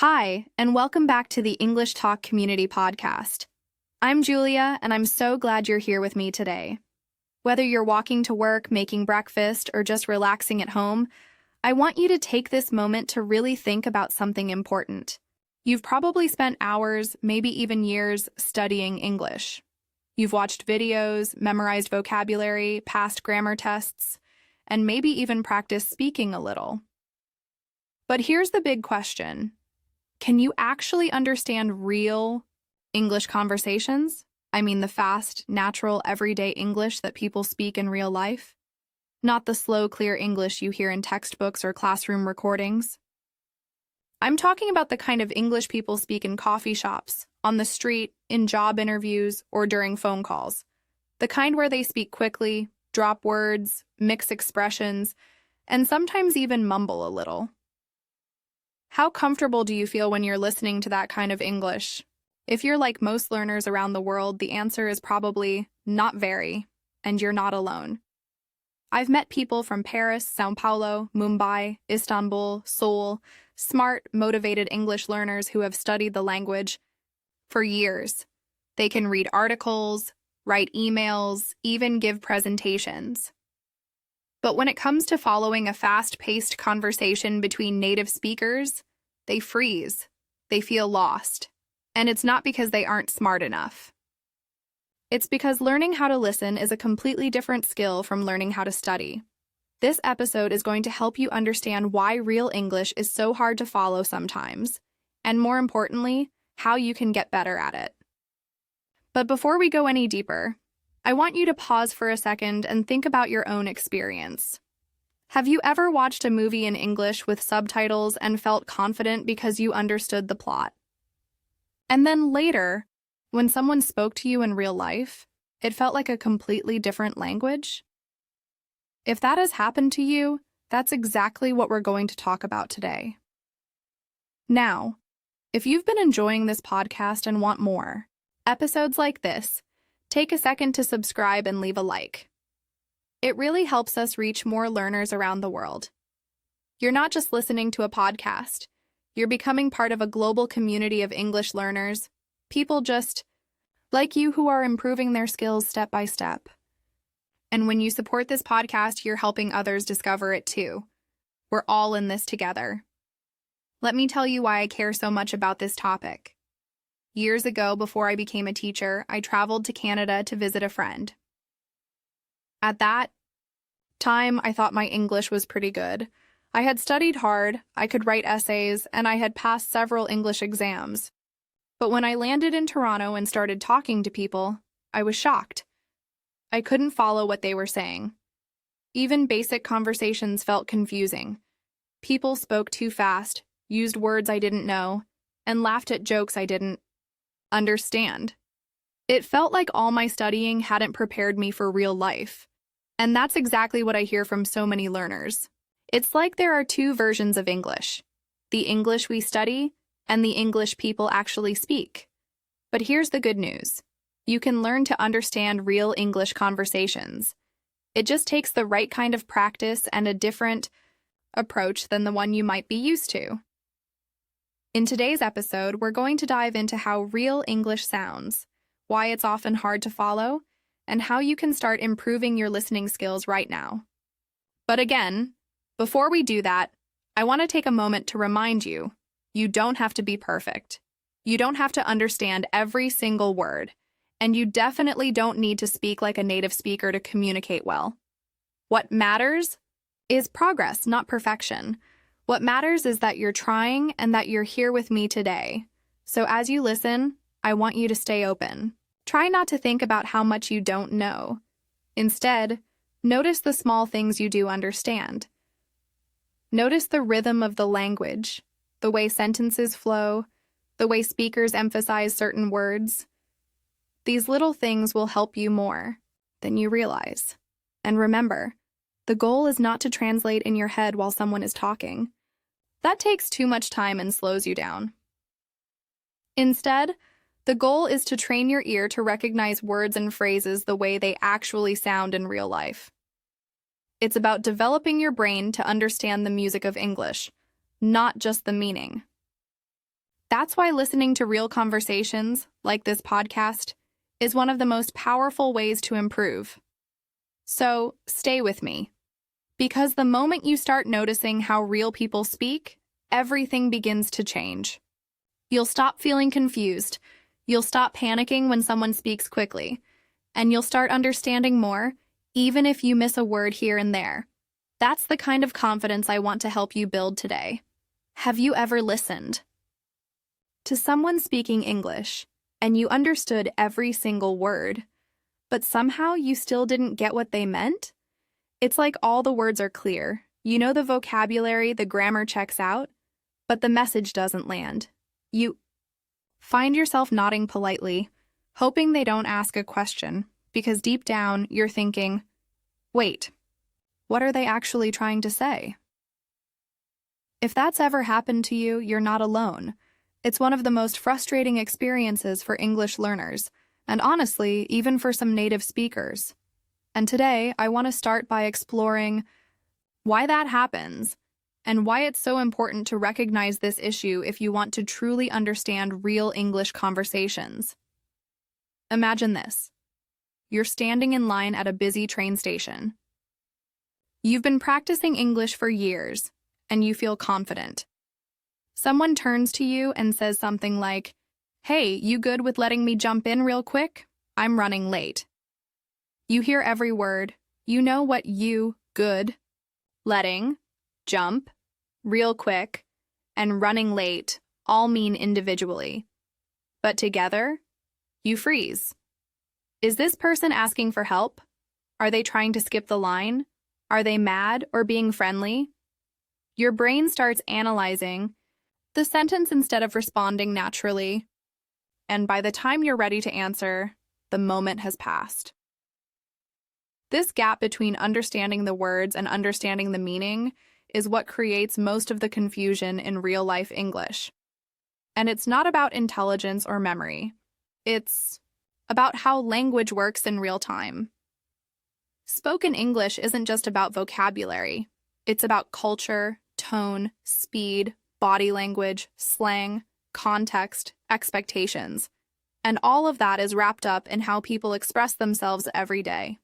Hi, and welcome back to the English Talk Community Podcast. I'm Julia, and I'm so glad you're here with me today. Whether you're walking to work, making breakfast, or just relaxing at home, I want you to take this moment to really think about something important. You've probably spent hours, maybe even years, studying English. You've watched videos, memorized vocabulary, passed grammar tests, and maybe even practiced speaking a little. But here's the big question. Can you actually understand real English conversations? I mean the fast, natural, everyday English that people speak in real life? Not the slow, clear English you hear in textbooks or classroom recordings. I'm talking about the kind of English people speak in coffee shops, on the street, in job interviews, or during phone calls. The kind where they speak quickly, drop words, mix expressions, and sometimes even mumble a little. How comfortable do you feel when you're listening to that kind of English? If you're like most learners around the world, the answer is probably not very, and you're not alone. I've met people from Paris, São Paulo, Mumbai, Istanbul, Seoul, smart, motivated English learners who have studied the language for years. They can read articles, write emails, even give presentations. But when it comes to following a fast-paced conversation between native speakers, they freeze, they feel lost, and it's not because they aren't smart enough. It's because learning how to listen is a completely different skill from learning how to study. This episode is going to help you understand why real English is so hard to follow sometimes, and more importantly, how you can get better at it. But before we go any deeper, I want you to pause for a second and think about your own experience. Have you ever watched a movie in English with subtitles and felt confident because you understood the plot? And then later, when someone spoke to you in real life, it felt like a completely different language? If that has happened to you, that's exactly what we're going to talk about today. Now, if you've been enjoying this podcast and want more episodes like this, take a second to subscribe and leave a like. It really helps us reach more learners around the world. You're not just listening to a podcast. You're becoming part of a global community of English learners, people just like you who are improving their skills step by step. And when you support this podcast, you're helping others discover it too. We're all in this together. Let me tell you why I care so much about this topic. Years ago, before I became a teacher, I traveled to Canada to visit a friend. At that time, I thought my English was pretty good. I had studied hard, I could write essays, and I had passed several English exams. But when I landed in Toronto and started talking to people, I was shocked. I couldn't follow what they were saying. Even basic conversations felt confusing. People spoke too fast, used words I didn't know, and laughed at jokes I didn't understand. It felt like all my studying hadn't prepared me for real life. And that's exactly what I hear from so many learners. It's like there are two versions of English: the English we study and the English people actually speak. But here's the good news. You can learn to understand real English conversations. It just takes the right kind of practice and a different approach than the one you might be used to. In today's episode, we're going to dive into how real English sounds, why it's often hard to follow, and how you can start improving your listening skills right now. But again, before we do that, I want to take a moment to remind you, you don't have to be perfect. You don't have to understand every single word, and you definitely don't need to speak like a native speaker to communicate well. What matters is progress, not perfection. What matters is that you're trying and that you're here with me today. So as you listen, I want you to stay open. Try not to think about how much you don't know. Instead, notice the small things you do understand. Notice the rhythm of the language, the way sentences flow, the way speakers emphasize certain words. These little things will help you more than you realize. And remember, the goal is not to translate in your head while someone is talking. That takes too much time and slows you down. Instead, the goal is to train your ear to recognize words and phrases the way they actually sound in real life. It's about developing your brain to understand the music of English, not just the meaning. That's why listening to real conversations, like this podcast, is one of the most powerful ways to improve. So, stay with me. Because the moment you start noticing how real people speak, everything begins to change. You'll stop feeling confused, you'll stop panicking when someone speaks quickly, and you'll start understanding more, even if you miss a word here and there. That's the kind of confidence I want to help you build today. Have you ever listened to someone speaking English, and you understood every single word, but somehow you still didn't get what they meant? It's like all the words are clear. You know the vocabulary, the grammar checks out, but the message doesn't land. You find yourself nodding politely, hoping they don't ask a question, because deep down you're thinking, wait, what are they actually trying to say? If that's ever happened to you, you're not alone. It's one of the most frustrating experiences for English learners, and honestly, even for some native speakers. And today, I want to start by exploring why that happens and why it's so important to recognize this issue if you want to truly understand real English conversations. Imagine this. You're standing in line at a busy train station. You've been practicing English for years, and you feel confident. Someone turns to you and says something like, "Hey, you good with letting me jump in real quick? I'm running late." You hear every word. You know what good, letting, jump, real quick, and running late all mean individually. But together, you freeze. Is this person asking for help? Are they trying to skip the line? Are they mad or being friendly? Your brain starts analyzing the sentence instead of responding naturally. And by the time you're ready to answer, the moment has passed. This gap between understanding the words and understanding the meaning is what creates most of the confusion in real-life English. And it's not about intelligence or memory. It's about how language works in real time. Spoken English isn't just about vocabulary. It's about culture, tone, speed, body language, slang, context, expectations. And all of that is wrapped up in how people express themselves every day.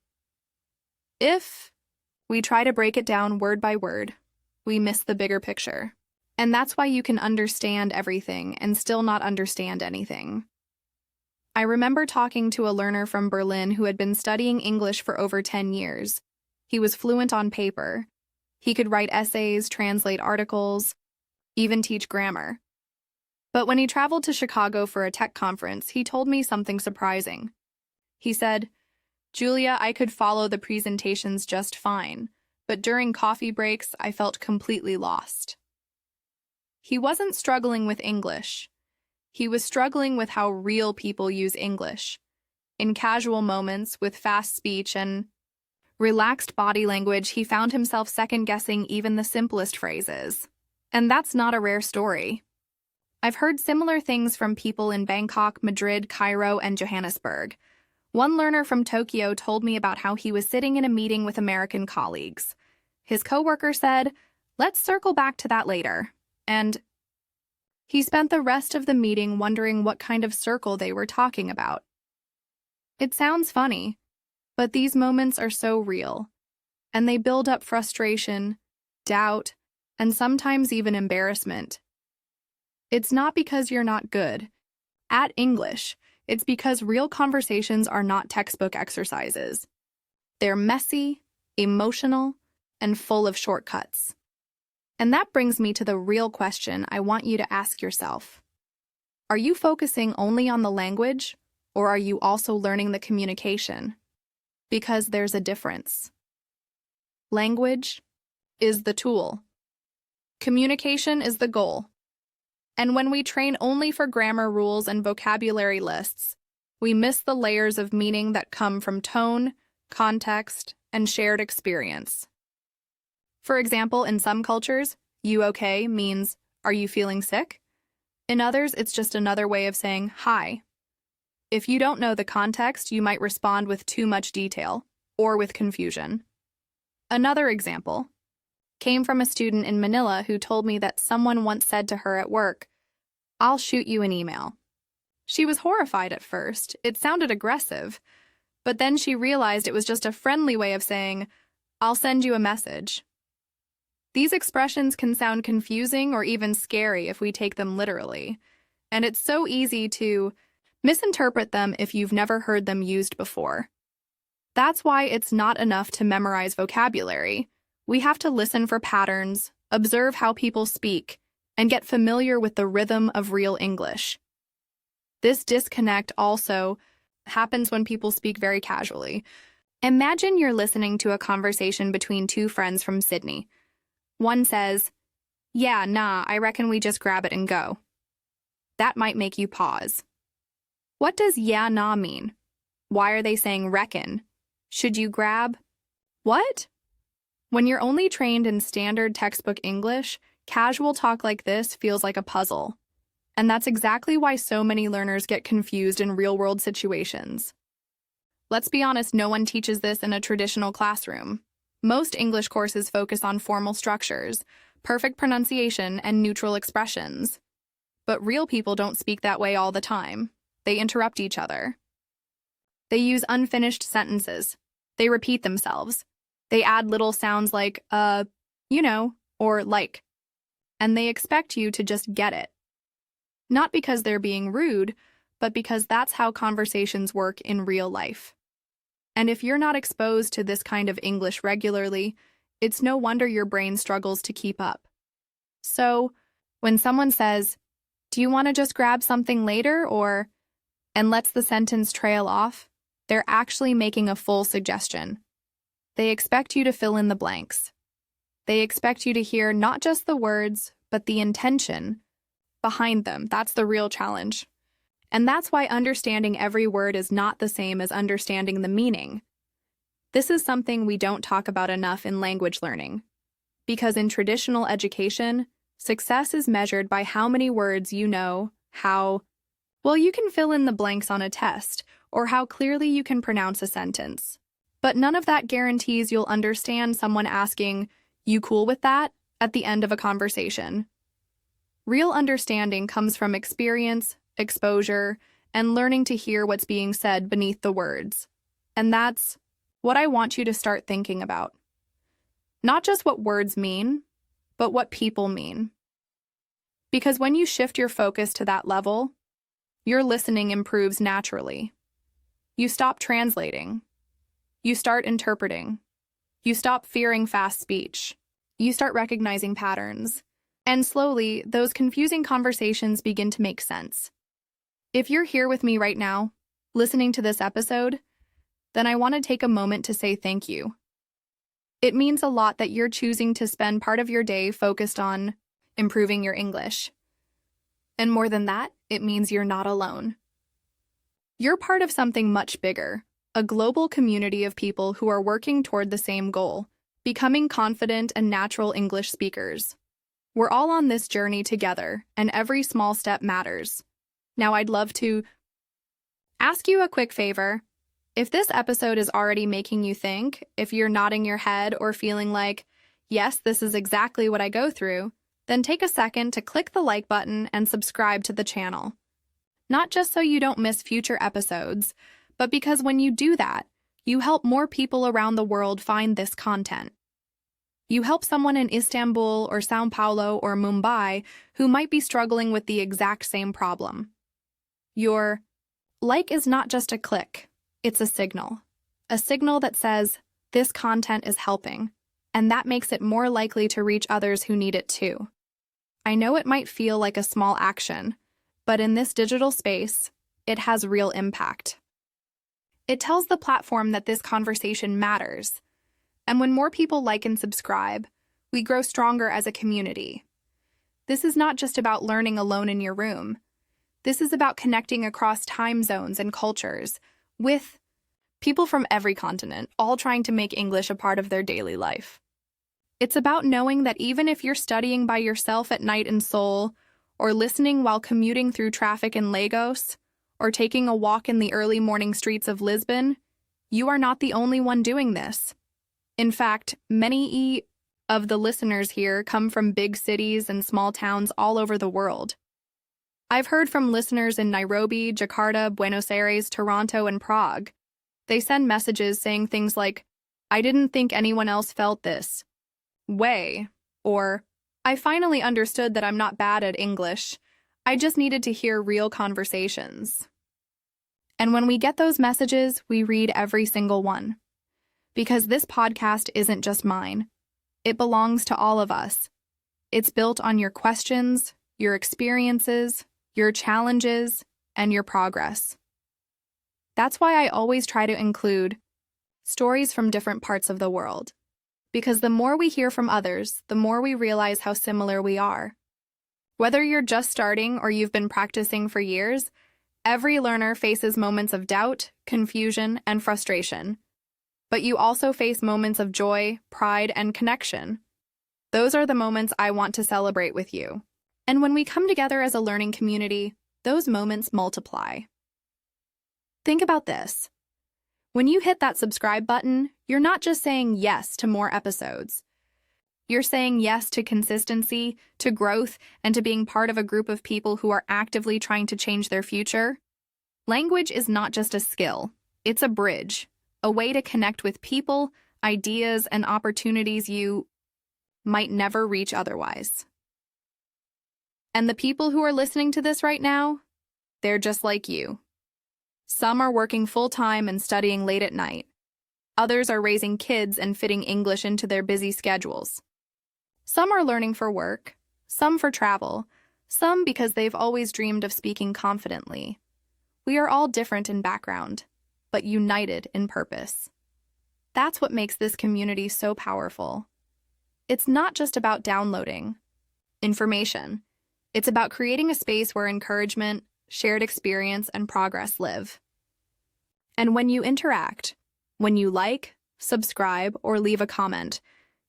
If we try to break it down word by word, we miss the bigger picture. And that's why you can understand everything and still not understand anything. I remember talking to a learner from Berlin who had been studying English for over 10 years. He was fluent on paper. He could write essays, translate articles, even teach grammar. But when he traveled to Chicago for a tech conference, he told me something surprising. He said, "Julia, I could follow the presentations just fine, but during coffee breaks, I felt completely lost." He wasn't struggling with English. He was struggling with how real people use English. In casual moments, with fast speech and relaxed body language, he found himself second-guessing even the simplest phrases. And that's not a rare story. I've heard similar things from people in Bangkok, Madrid, Cairo, and Johannesburg. One learner from Tokyo told me about how he was sitting in a meeting with American colleagues. His coworker said, "Let's circle back to that later." And he spent the rest of the meeting wondering what kind of circle they were talking about. It sounds funny, but these moments are so real, and they build up frustration, doubt, and sometimes even embarrassment. It's not because you're not good at English. It's because real conversations are not textbook exercises. They're messy, emotional, and full of shortcuts. And that brings me to the real question I want you to ask yourself. Are you focusing only on the language, or are you also learning the communication? Because there's a difference. Language is the tool. Communication is the goal. And when we train only for grammar rules and vocabulary lists, we miss the layers of meaning that come from tone, context, and shared experience. For example, in some cultures, "You okay?" means, "Are you feeling sick?" In others, it's just another way of saying hi. If you don't know the context, you might respond with too much detail or with confusion. Another example came from a student in Manila who told me that someone once said to her at work, I'll shoot you an email. She was horrified at first. It sounded aggressive. But then she realized it was just a friendly way of saying, I'll send you a message. These expressions can sound confusing or even scary if we take them literally. And it's so easy to misinterpret them if you've never heard them used before. That's why it's not enough to memorize vocabulary. We have to listen for patterns, observe how people speak, and get familiar with the rhythm of real English. This disconnect also happens when people speak very casually. Imagine you're listening to a conversation between two friends from Sydney. One says, "Yeah, nah, I reckon we just grab it and go." That might make you pause. What does yeah, nah mean? Why are they saying reckon? Should you grab? What? When you're only trained in standard textbook English, casual talk like this feels like a puzzle. And that's exactly why so many learners get confused in real-world situations. Let's be honest, no one teaches this in a traditional classroom. Most English courses focus on formal structures, perfect pronunciation, and neutral expressions. But real people don't speak that way all the time. They interrupt each other. They use unfinished sentences. They repeat themselves. They add little sounds like, or like. And they expect you to just get it. Not because they're being rude, but because that's how conversations work in real life. And if you're not exposed to this kind of English regularly, it's no wonder your brain struggles to keep up. So, when someone says, "Do you want to just grab something later?" and lets the sentence trail off, they're actually making a full suggestion. They expect you to fill in the blanks. They expect you to hear not just the words, but the intention behind them. That's the real challenge. And that's why understanding every word is not the same as understanding the meaning. This is something we don't talk about enough in language learning. Because in traditional education, success is measured by how many words you know, you can fill in the blanks on a test, or how clearly you can pronounce a sentence. But none of that guarantees you'll understand someone asking, "You cool with that?" at the end of a conversation. Real understanding comes from experience, exposure, and learning to hear what's being said beneath the words. And that's what I want you to start thinking about. Not just what words mean, but what people mean. Because when you shift your focus to that level, your listening improves naturally. You stop translating. You start interpreting. You stop fearing fast speech. You start recognizing patterns. And slowly, those confusing conversations begin to make sense. If you're here with me right now, listening to this episode, then I want to take a moment to say thank you. It means a lot that you're choosing to spend part of your day focused on improving your English. And more than that, it means you're not alone. You're part of something much bigger, a global community of people who are working toward the same goal, becoming confident and natural English speakers. We're all on this journey together, and every small step matters. Now I'd love to ask you a quick favor. If this episode is already making you think, if you're nodding your head or feeling like, yes, this is exactly what I go through, then take a second to click the like button and subscribe to the channel. Not just so you don't miss future episodes, but because when you do that, you help more people around the world find this content. You help someone in Istanbul or São Paulo or Mumbai who might be struggling with the exact same problem. Your like is not just a click, it's a signal that says, this content is helping, and that makes it more likely to reach others who need it too. I know it might feel like a small action, but in this digital space, it has real impact. It tells the platform that this conversation matters. And when more people like and subscribe, we grow stronger as a community. This is not just about learning alone in your room. This is about connecting across time zones and cultures with people from every continent, all trying to make English a part of their daily life. It's about knowing that even if you're studying by yourself at night in Seoul, or listening while commuting through traffic in Lagos, or taking a walk in the early morning streets of Lisbon, you are not the only one doing this. In fact, many of the listeners here come from big cities and small towns all over the world. I've heard from listeners in Nairobi, Jakarta, Buenos Aires, Toronto, and Prague. They send messages saying things like, "I didn't think anyone else felt this way," or "I finally understood that I'm not bad at English. I just needed to hear real conversations." And when we get those messages, we read every single one. Because this podcast isn't just mine. It belongs to all of us. It's built on your questions, your experiences, your challenges, and your progress. That's why I always try to include stories from different parts of the world. Because the more we hear from others, the more we realize how similar we are. Whether you're just starting or you've been practicing for years, every learner faces moments of doubt, confusion, and frustration. But you also face moments of joy, pride, and connection. Those are the moments I want to celebrate with you. And when we come together as a learning community, those moments multiply. Think about this. When you hit that subscribe button, you're not just saying yes to more episodes. You're saying yes to consistency, to growth, and to being part of a group of people who are actively trying to change their future. Language is not just a skill, it's a bridge, a way to connect with people, ideas, and opportunities you might never reach otherwise. And the people who are listening to this right now, they're just like you. Some are working full-time and studying late at night. Others are raising kids and fitting English into their busy schedules. Some are learning for work, some for travel, some because they've always dreamed of speaking confidently. We are all different in background, but united in purpose. That's what makes this community so powerful. It's not just about downloading information. It's about creating a space where encouragement, shared experience, and progress live. And when you interact, when you like, subscribe, or leave a comment,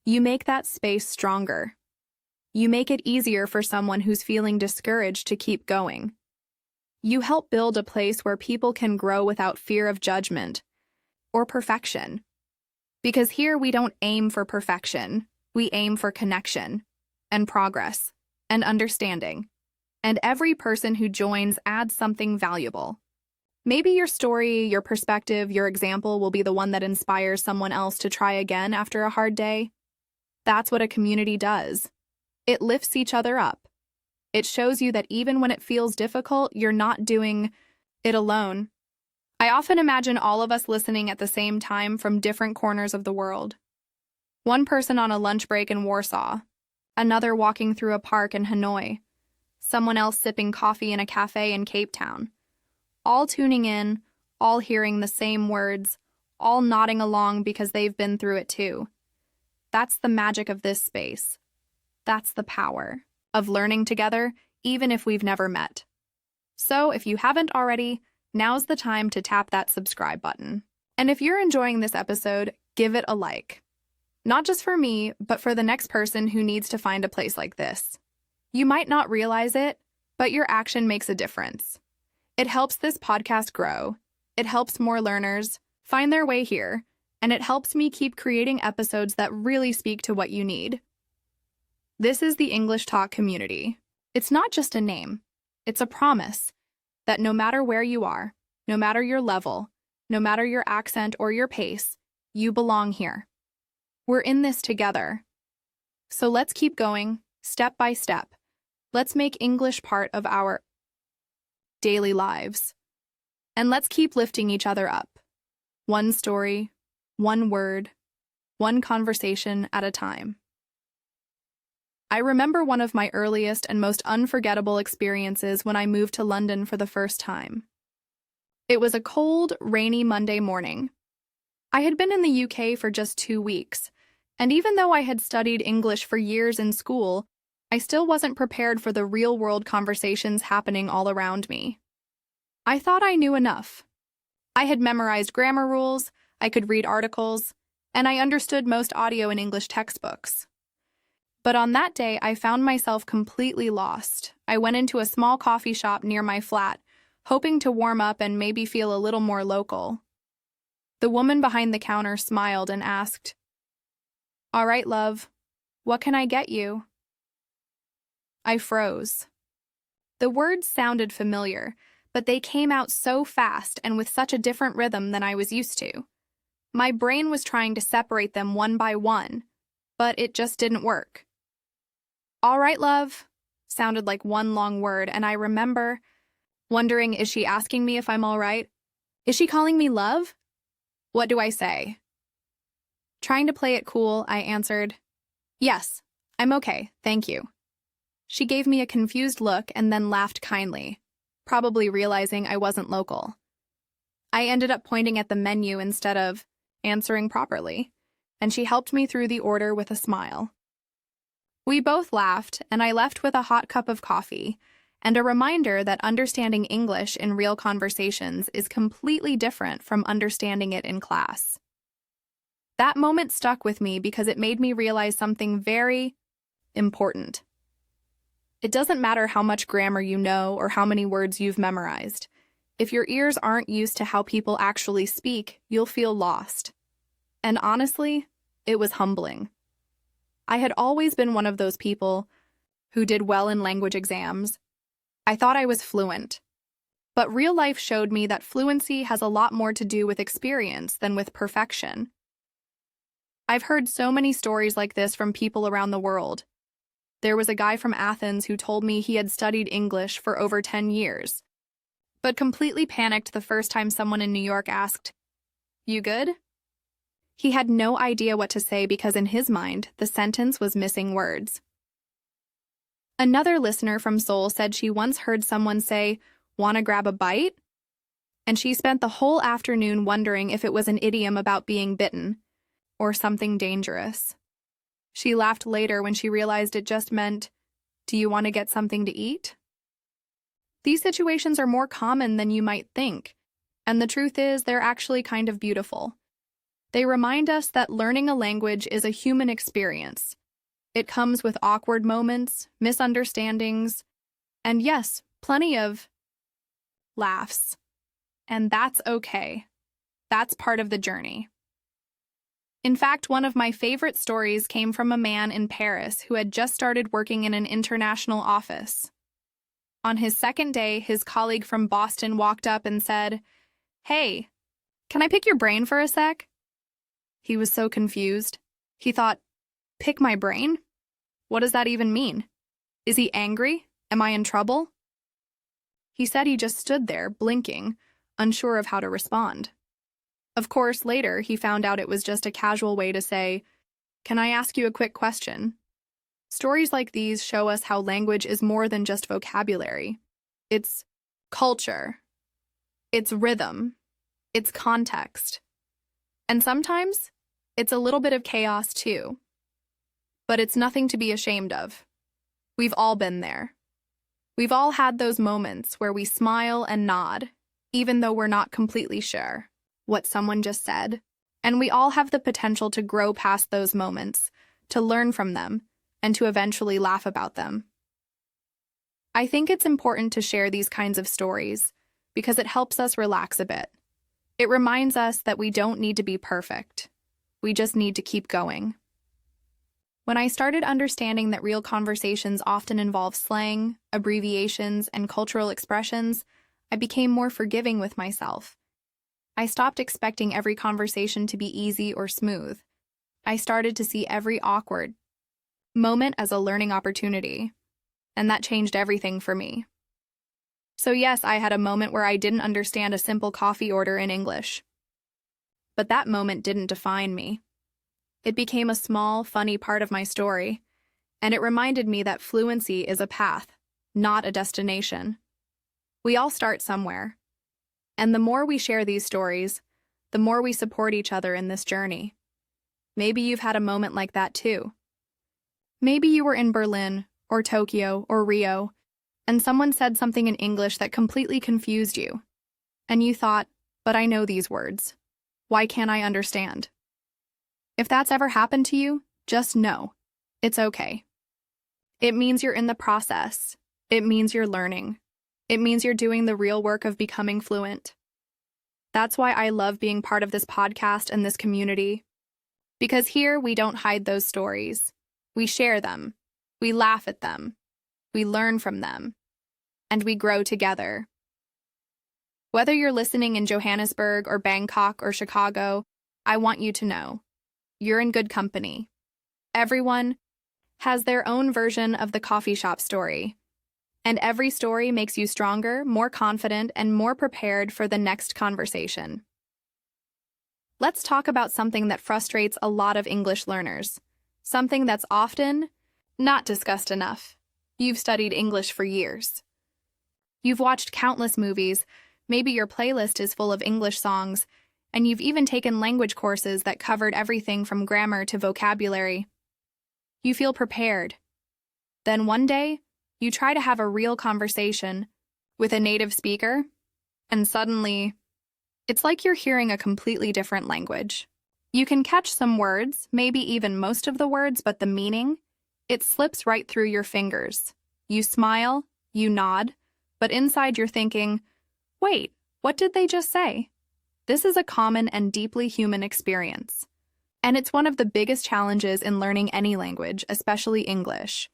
you make that space stronger. You make it easier for someone who's feeling discouraged to keep going. You help build a place where people can grow without fear of judgment or perfection. Because here we don't aim for perfection, we aim for connection and progress and understanding. And every person who joins adds something valuable. Maybe your story, your perspective, your example will be the one that inspires someone else to try again after a hard day. That's what a community does. It lifts each other up. It shows you that even when it feels difficult, you're not doing it alone. I often imagine all of us listening at the same time from different corners of the world. One person on a lunch break in Warsaw, another walking through a park in Hanoi, someone else sipping coffee in a cafe in Cape Town. All tuning in, all hearing the same words, all nodding along because they've been through it too. That's the magic of this space. That's the power of learning together, even if we've never met. So if you haven't already, now's the time to tap that subscribe button. And if you're enjoying this episode, give it a like. Not just for me, but for the next person who needs to find a place like this. You might not realize it, but your action makes a difference. It helps this podcast grow. It helps more learners find their way here, and it helps me keep creating episodes that really speak to what you need. This is the English Talk community. It's not just a name. It's a promise that no matter where you are, no matter your level, no matter your accent or your pace, you belong here. We're in this together. So let's keep going, step by step. Let's make English part of our daily lives. And let's keep lifting each other up. One story, one word, one conversation at a time. I remember one of my earliest and most unforgettable experiences when I moved to London for the first time. It was a cold, rainy Monday morning. I had been in the UK for just 2 weeks, and even though I had studied English for years in school, I still wasn't prepared for the real-world conversations happening all around me. I thought I knew enough. I had memorized grammar rules, I could read articles, and I understood most audio and English textbooks. But on that day, I found myself completely lost. I went into a small coffee shop near my flat, hoping to warm up and maybe feel a little more local. The woman behind the counter smiled and asked, "All right, love, what can I get you?" I froze. The words sounded familiar, but they came out so fast and with such a different rhythm than I was used to. My brain was trying to separate them one by one, but it just didn't work. All right, love, sounded like one long word, and I remember wondering, is she asking me if I'm all right? Is she calling me love? What do I say? Trying to play it cool, I answered, yes, I'm okay, thank you. She gave me a confused look and then laughed kindly, probably realizing I wasn't local. I ended up pointing at the menu instead of answering properly, and she helped me through the order with a smile. We both laughed, and I left with a hot cup of coffee and a reminder that understanding English in real conversations is completely different from understanding it in class. That moment stuck with me because it made me realize something very important. It doesn't matter how much grammar you know or how many words you've memorized. If your ears aren't used to how people actually speak, you'll feel lost. And honestly, it was humbling. I had always been one of those people who did well in language exams. I thought I was fluent. But real life showed me that fluency has a lot more to do with experience than with perfection. I've heard so many stories like this from people around the world. There was a guy from Athens who told me he had studied English for over 10 years, but completely panicked the first time someone in New York asked, "You good?" He had no idea what to say because in his mind, the sentence was missing words. Another listener from Seoul said she once heard someone say, "Wanna grab a bite?" And she spent the whole afternoon wondering if it was an idiom about being bitten or something dangerous. She laughed later when she realized it just meant, "Do you want to get something to eat?" These situations are more common than you might think, and the truth is they're actually kind of beautiful. They remind us that learning a language is a human experience. It comes with awkward moments, misunderstandings, and yes, plenty of laughs. And that's okay. That's part of the journey. In fact, one of my favorite stories came from a man in Paris who had just started working in an international office. On his second day, his colleague from Boston walked up and said, "Hey, can I pick your brain for a sec?" He was so confused. He thought, "Pick my brain? What does that even mean? Is he angry? Am I in trouble?" He said he just stood there, blinking, unsure of how to respond. Of course, later, he found out it was just a casual way to say, "Can I ask you a quick question?" Stories like these show us how language is more than just vocabulary. It's culture. It's rhythm. It's context. And sometimes, it's a little bit of chaos too. But it's nothing to be ashamed of. We've all been there. We've all had those moments where we smile and nod, even though we're not completely sure what someone just said. And we all have the potential to grow past those moments, to learn from them, and to eventually laugh about them. I think it's important to share these kinds of stories because it helps us relax a bit. It reminds us that we don't need to be perfect. We just need to keep going. When I started understanding that real conversations often involve slang, abbreviations, and cultural expressions, I became more forgiving with myself. I stopped expecting every conversation to be easy or smooth. I started to see every awkward moment as a learning opportunity, and that changed everything for me. So yes, I had a moment where I didn't understand a simple coffee order in English. But that moment didn't define me. It became a small, funny part of my story, and it reminded me that fluency is a path, not a destination. We all start somewhere. And the more we share these stories, the more we support each other in this journey. Maybe you've had a moment like that too. Maybe you were in Berlin, or Tokyo, or Rio, and someone said something in English that completely confused you. And you thought, "But I know these words. Why can't I understand?" If that's ever happened to you, just know, it's okay. It means you're in the process. It means you're learning. It means you're doing the real work of becoming fluent. That's why I love being part of this podcast and this community. Because here we don't hide those stories. We share them. We laugh at them. We learn from them. and we grow together. Whether you're listening in Johannesburg or Bangkok or Chicago, I want you to know you're in good company. Everyone has their own version of the coffee shop story, and every story makes you stronger, more confident, and more prepared for the next conversation. Let's talk about something that frustrates a lot of English learners, something that's often not discussed enough. You've studied English for years. You've watched countless movies, maybe your playlist is full of English songs, and you've even taken language courses that covered everything from grammar to vocabulary. You feel prepared. Then one day, you try to have a real conversation with a native speaker, and suddenly, it's like you're hearing a completely different language. You can catch some words, maybe even most of the words, but the meaning, it slips right through your fingers. You smile, you nod, but inside you're thinking, wait, what did they just say? This is a common and deeply human experience. And it's one of the biggest challenges in learning any language, especially English.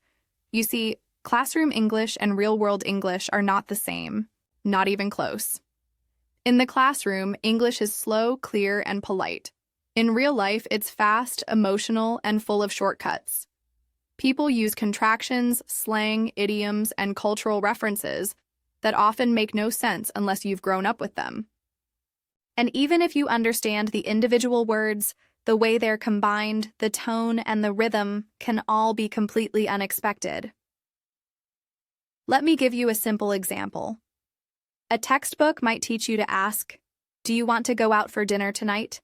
You see, classroom English and real-world English are not the same, not even close. In the classroom, English is slow, clear, and polite. In real life, it's fast, emotional, and full of shortcuts. People use contractions, slang, idioms, and cultural references that often make no sense unless you've grown up with them. And even if you understand the individual words, the way they're combined, the tone, and the rhythm can all be completely unexpected. Let me give you a simple example. A textbook might teach you to ask, "Do you want to go out for dinner tonight?"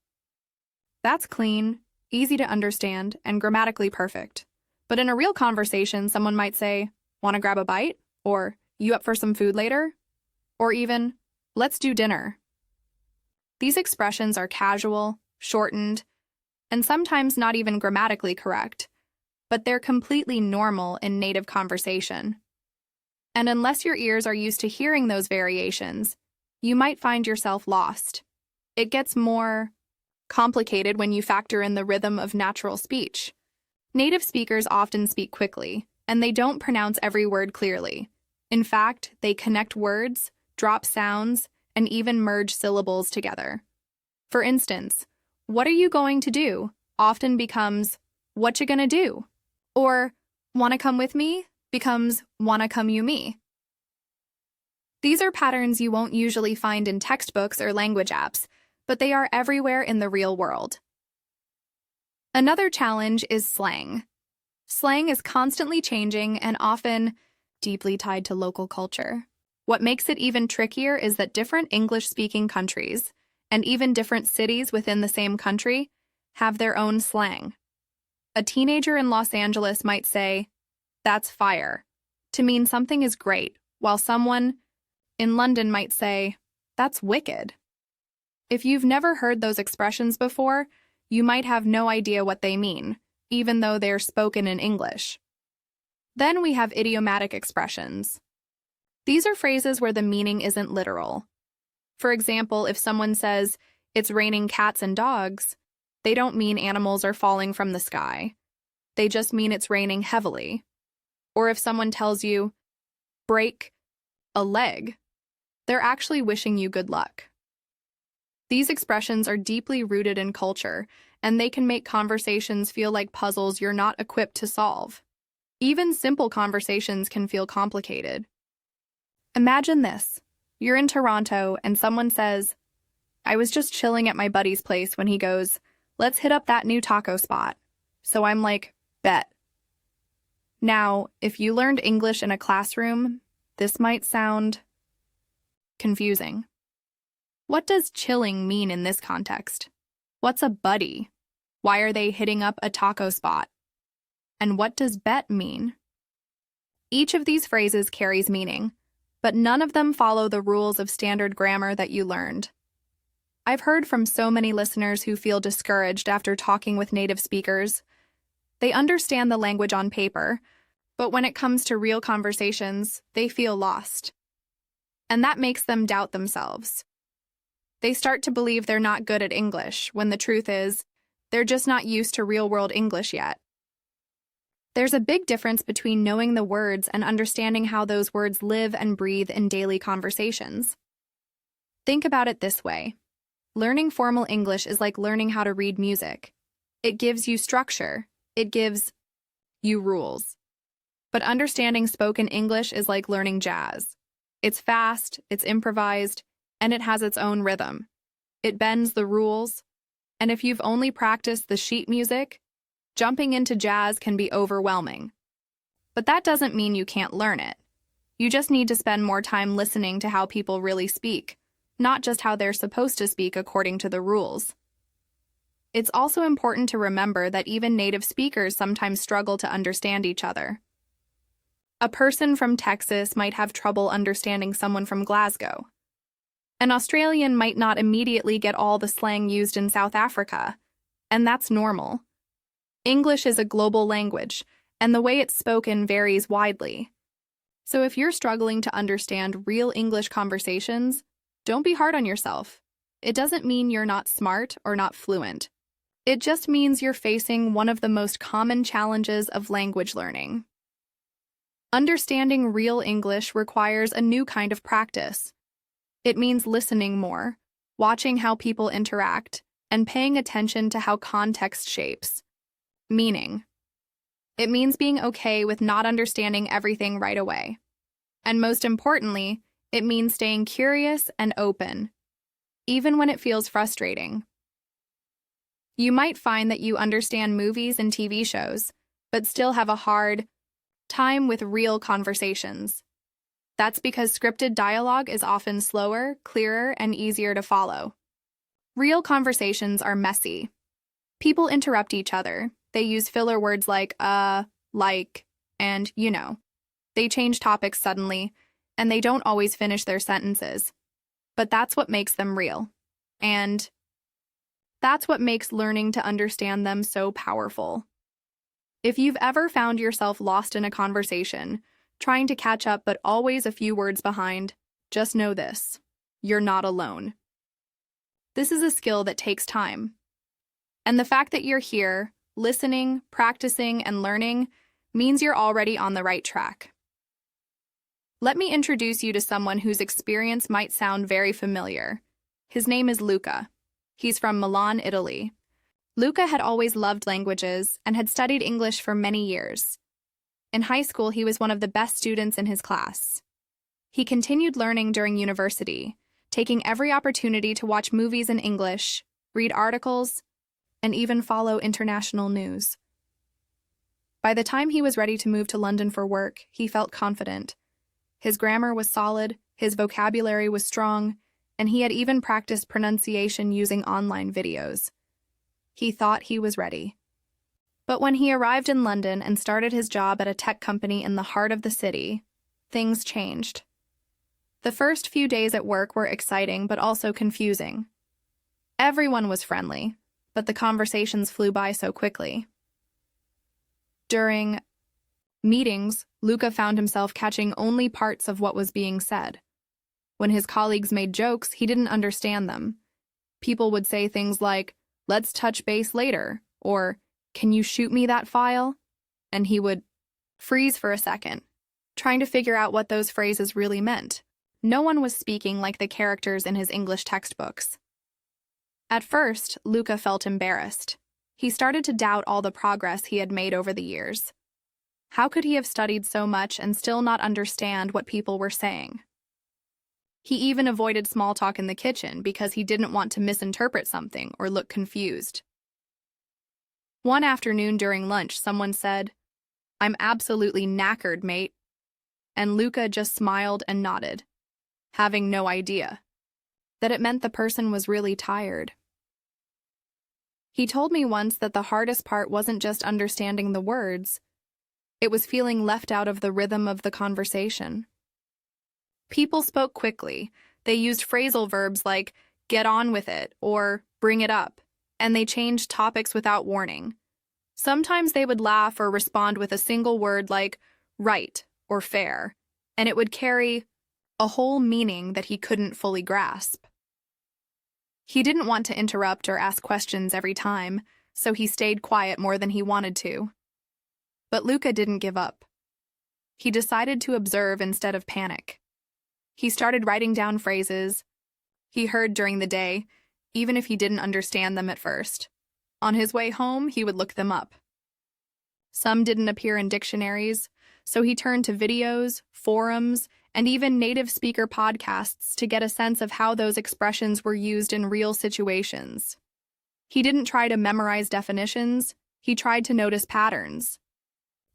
That's clean, easy to understand, and grammatically perfect. But in a real conversation, someone might say, "Want to grab a bite?" Or, "You up for some food later?" Or even, "Let's do dinner." These expressions are casual, shortened, and sometimes not even grammatically correct, but they're completely normal in native conversation. And unless your ears are used to hearing those variations, you might find yourself lost. It gets more complicated when you factor in the rhythm of natural speech. Native speakers often speak quickly, and they don't pronounce every word clearly. In fact, they connect words, drop sounds, and even merge syllables together. For instance, "What are you going to do?" often becomes, "What you gonna do?" Or, "Wanna come with me?" becomes, "Wanna come you me?" These are patterns you won't usually find in textbooks or language apps, but they are everywhere in the real world. Another challenge is slang. Slang is constantly changing and often deeply tied to local culture. What makes it even trickier is that different English-speaking countries, and even different cities within the same country, have their own slang. A teenager in Los Angeles might say, "That's fire," to mean something is great, while someone in London might say, "That's wicked." If you've never heard those expressions before, you might have no idea what they mean, even though they're spoken in English. Then we have idiomatic expressions. These are phrases where the meaning isn't literal. For example, if someone says, "It's raining cats and dogs," they don't mean animals are falling from the sky. They just mean it's raining heavily. Or if someone tells you, "Break a leg," they're actually wishing you good luck. These expressions are deeply rooted in culture, and they can make conversations feel like puzzles you're not equipped to solve. Even simple conversations can feel complicated. Imagine this. You're in Toronto, and someone says, "I was just chilling at my buddy's place when he goes, 'Let's hit up that new taco spot.' So I'm like, 'Bet.'" Now, if you learned English in a classroom, this might sound confusing. What does chilling mean in this context? What's a buddy? Why are they hitting up a taco spot? And what does bet mean? Each of these phrases carries meaning, but none of them follow the rules of standard grammar that you learned. I've heard from so many listeners who feel discouraged after talking with native speakers. They understand the language on paper, but when it comes to real conversations, they feel lost. And that makes them doubt themselves. They start to believe they're not good at English, when the truth is, they're just not used to real-world English yet. There's a big difference between knowing the words and understanding how those words live and breathe in daily conversations. Think about it this way. Learning formal English is like learning how to read music. It gives you structure. It gives you rules. But understanding spoken English is like learning jazz. It's fast, it's improvised, and it has its own rhythm. It bends the rules, and if you've only practiced the sheet music, jumping into jazz can be overwhelming. But that doesn't mean you can't learn it. You just need to spend more time listening to how people really speak, not just how they're supposed to speak according to the rules. It's also important to remember that even native speakers sometimes struggle to understand each other. A person from Texas might have trouble understanding someone from Glasgow. An Australian might not immediately get all the slang used in South Africa, and that's normal. English is a global language, and the way it's spoken varies widely. So if you're struggling to understand real English conversations, don't be hard on yourself. It doesn't mean you're not smart or not fluent. It just means you're facing one of the most common challenges of language learning. Understanding real English requires a new kind of practice. It means listening more, watching how people interact, and paying attention to how context shapes meaning. It means being okay with not understanding everything right away. And most importantly, it means staying curious and open, even when it feels frustrating. You might find that you understand movies and TV shows, but still have a hard time with real conversations. That's because scripted dialogue is often slower, clearer, and easier to follow. Real conversations are messy. People interrupt each other. They use filler words like, like, and, you know. They change topics suddenly, and they don't always finish their sentences. But that's what makes them real. And that's what makes learning to understand them so powerful. If you've ever found yourself lost in a conversation, trying to catch up but always a few words behind, just know this: you're not alone. This is a skill that takes time. And the fact that you're here, listening, practicing, and learning means you're already on the right track. Let me introduce you to someone whose experience might sound very familiar. His name is Luca. He's from Milan, Italy. Luca had always loved languages and had studied English for many years. In high school, he was one of the best students in his class. He continued learning during university, taking every opportunity to watch movies in English, read articles, and even follow international news. By the time he was ready to move to London for work, he felt confident. His grammar was solid, his vocabulary was strong, and he had even practiced pronunciation using online videos. He thought he was ready. But when he arrived in London and started his job at a tech company in the heart of the city, things changed. The first few days at work were exciting but also confusing. Everyone was friendly, but the conversations flew by so quickly. During meetings, Luca found himself catching only parts of what was being said. When his colleagues made jokes, he didn't understand them. People would say things like, "Let's touch base later," or "Can you shoot me that file?" And he would freeze for a second, trying to figure out what those phrases really meant. No one was speaking like the characters in his English textbooks. At first, Luca felt embarrassed. He started to doubt all the progress he had made over the years. How could he have studied so much and still not understand what people were saying? He even avoided small talk in the kitchen because he didn't want to misinterpret something or look confused. One afternoon during lunch, someone said, "I'm absolutely knackered, mate." And Luca just smiled and nodded, having no idea that it meant the person was really tired. He told me once that the hardest part wasn't just understanding the words, it was feeling left out of the rhythm of the conversation. People spoke quickly. They used phrasal verbs like "get on with it" or "bring it up," and they changed topics without warning. Sometimes they would laugh or respond with a single word like "right" or "fair," and it would carry a whole meaning that he couldn't fully grasp. He didn't want to interrupt or ask questions every time, so he stayed quiet more than he wanted to. But Luca didn't give up. He decided to observe instead of panic. He started writing down phrases he heard during the day, even if he didn't understand them at first. On his way home, he would look them up. Some didn't appear in dictionaries, so he turned to videos, forums, and even native speaker podcasts to get a sense of how those expressions were used in real situations. He didn't try to memorize definitions, he tried to notice patterns.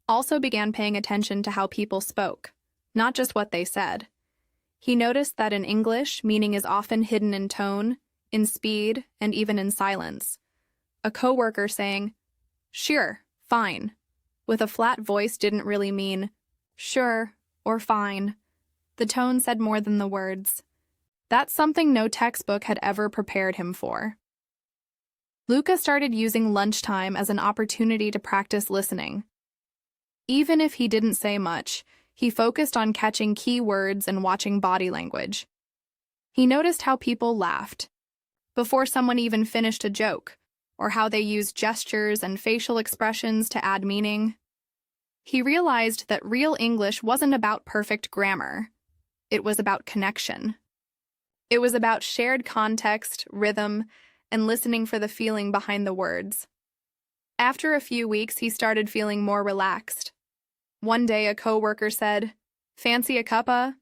Also began paying attention to how people spoke, not just what they said. He noticed that in English, meaning is often hidden in tone, in speed, and even in silence. A coworker saying, "Sure, fine," with a flat voice didn't really mean "sure" or "fine." The tone said more than the words. That's something no textbook had ever prepared him for. Luca started using lunchtime as an opportunity to practice listening. Even if he didn't say much, he focused on catching key words and watching body language. He noticed how people laughed before someone even finished a joke, or how they used gestures and facial expressions to add meaning. He realized that real English wasn't about perfect grammar. It was about connection. It was about shared context, rhythm, and listening for the feeling behind the words. After a few weeks, he started feeling more relaxed. One day, a coworker said, "Fancy a cuppa?"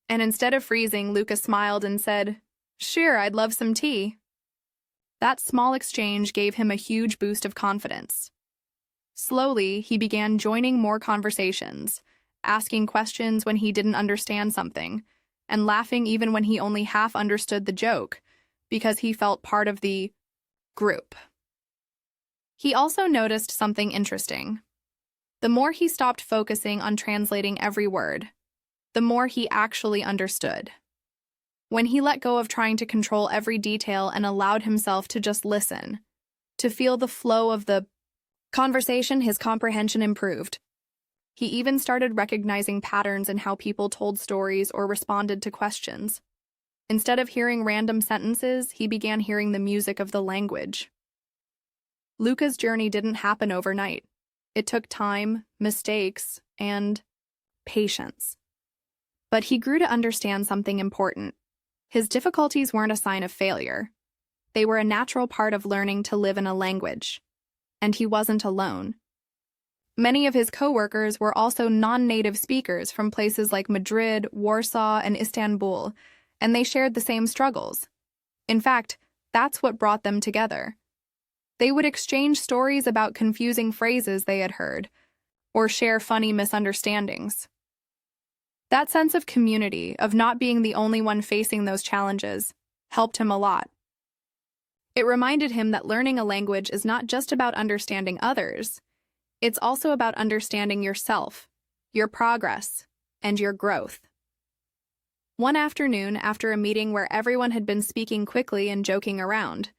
And instead of freezing, Luca smiled and said, "Sure, I'd love some tea." That small exchange gave him a huge boost of confidence. Slowly, he began joining more conversations, asking questions when he didn't understand something, and laughing even when he only half understood the joke, because he felt part of the group. He also noticed something interesting. The more he stopped focusing on translating every word, the more he actually understood. When he let go of trying to control every detail and allowed himself to just listen, to feel the flow of the conversation, his comprehension improved. He even started recognizing patterns in how people told stories or responded to questions. Instead of hearing random sentences, he began hearing the music of the language. Luca's journey didn't happen overnight. It took time, mistakes, and patience. But he grew to understand something important. His difficulties weren't a sign of failure. They were a natural part of learning to live in a language. And he wasn't alone. Many of his coworkers were also non-native speakers from places like Madrid, Warsaw, and Istanbul, and they shared the same struggles. In fact, that's what brought them together. They would exchange stories about confusing phrases they had heard, or share funny misunderstandings. That sense of community, of not being the only one facing those challenges, helped him a lot. It reminded him that learning a language is not just about understanding others, it's also about understanding yourself, your progress, and your growth. One afternoon, after a meeting where everyone had been speaking quickly and joking around,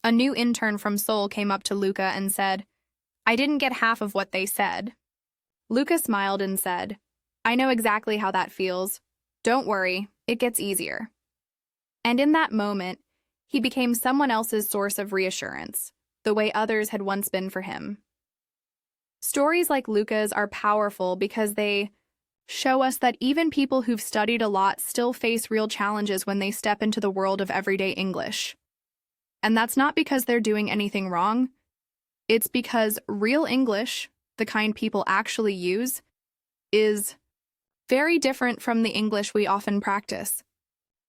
a new intern from Seoul came up to Luca and said, "I didn't get half of what they said." Luca smiled and said, "I know exactly how that feels. Don't worry, it gets easier." And in that moment, he became someone else's source of reassurance, the way others had once been for him. Stories like Luca's are powerful because they show us that even people who've studied a lot still face real challenges when they step into the world of everyday English. And that's not because they're doing anything wrong. It's because real English, the kind people actually use, is very different from the English we often practice.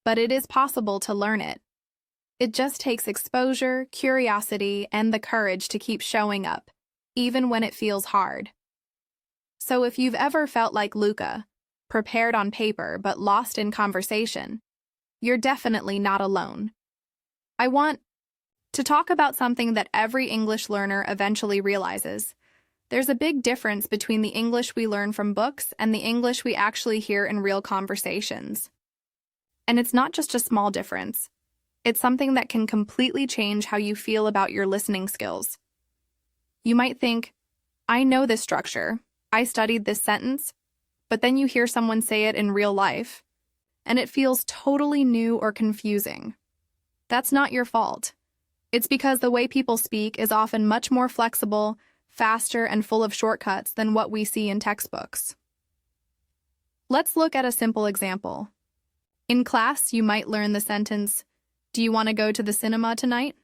But it is possible to learn it. It just takes exposure, curiosity, and the courage to keep showing up, even when it feels hard. So if you've ever felt like Luca, prepared on paper but lost in conversation, you're definitely not alone. I want to talk about something that every English learner eventually realizes. There's a big difference between the English we learn from books and the English we actually hear in real conversations. And it's not just a small difference. It's something that can completely change how you feel about your listening skills. You might think, "I know this structure, I studied this sentence," but then you hear someone say it in real life, and it feels totally new or confusing. That's not your fault. It's because the way people speak is often much more flexible, faster, and full of shortcuts than what we see in textbooks. Let's look at a simple example. In class, you might learn the sentence, "Do you want to go to the cinema tonight?"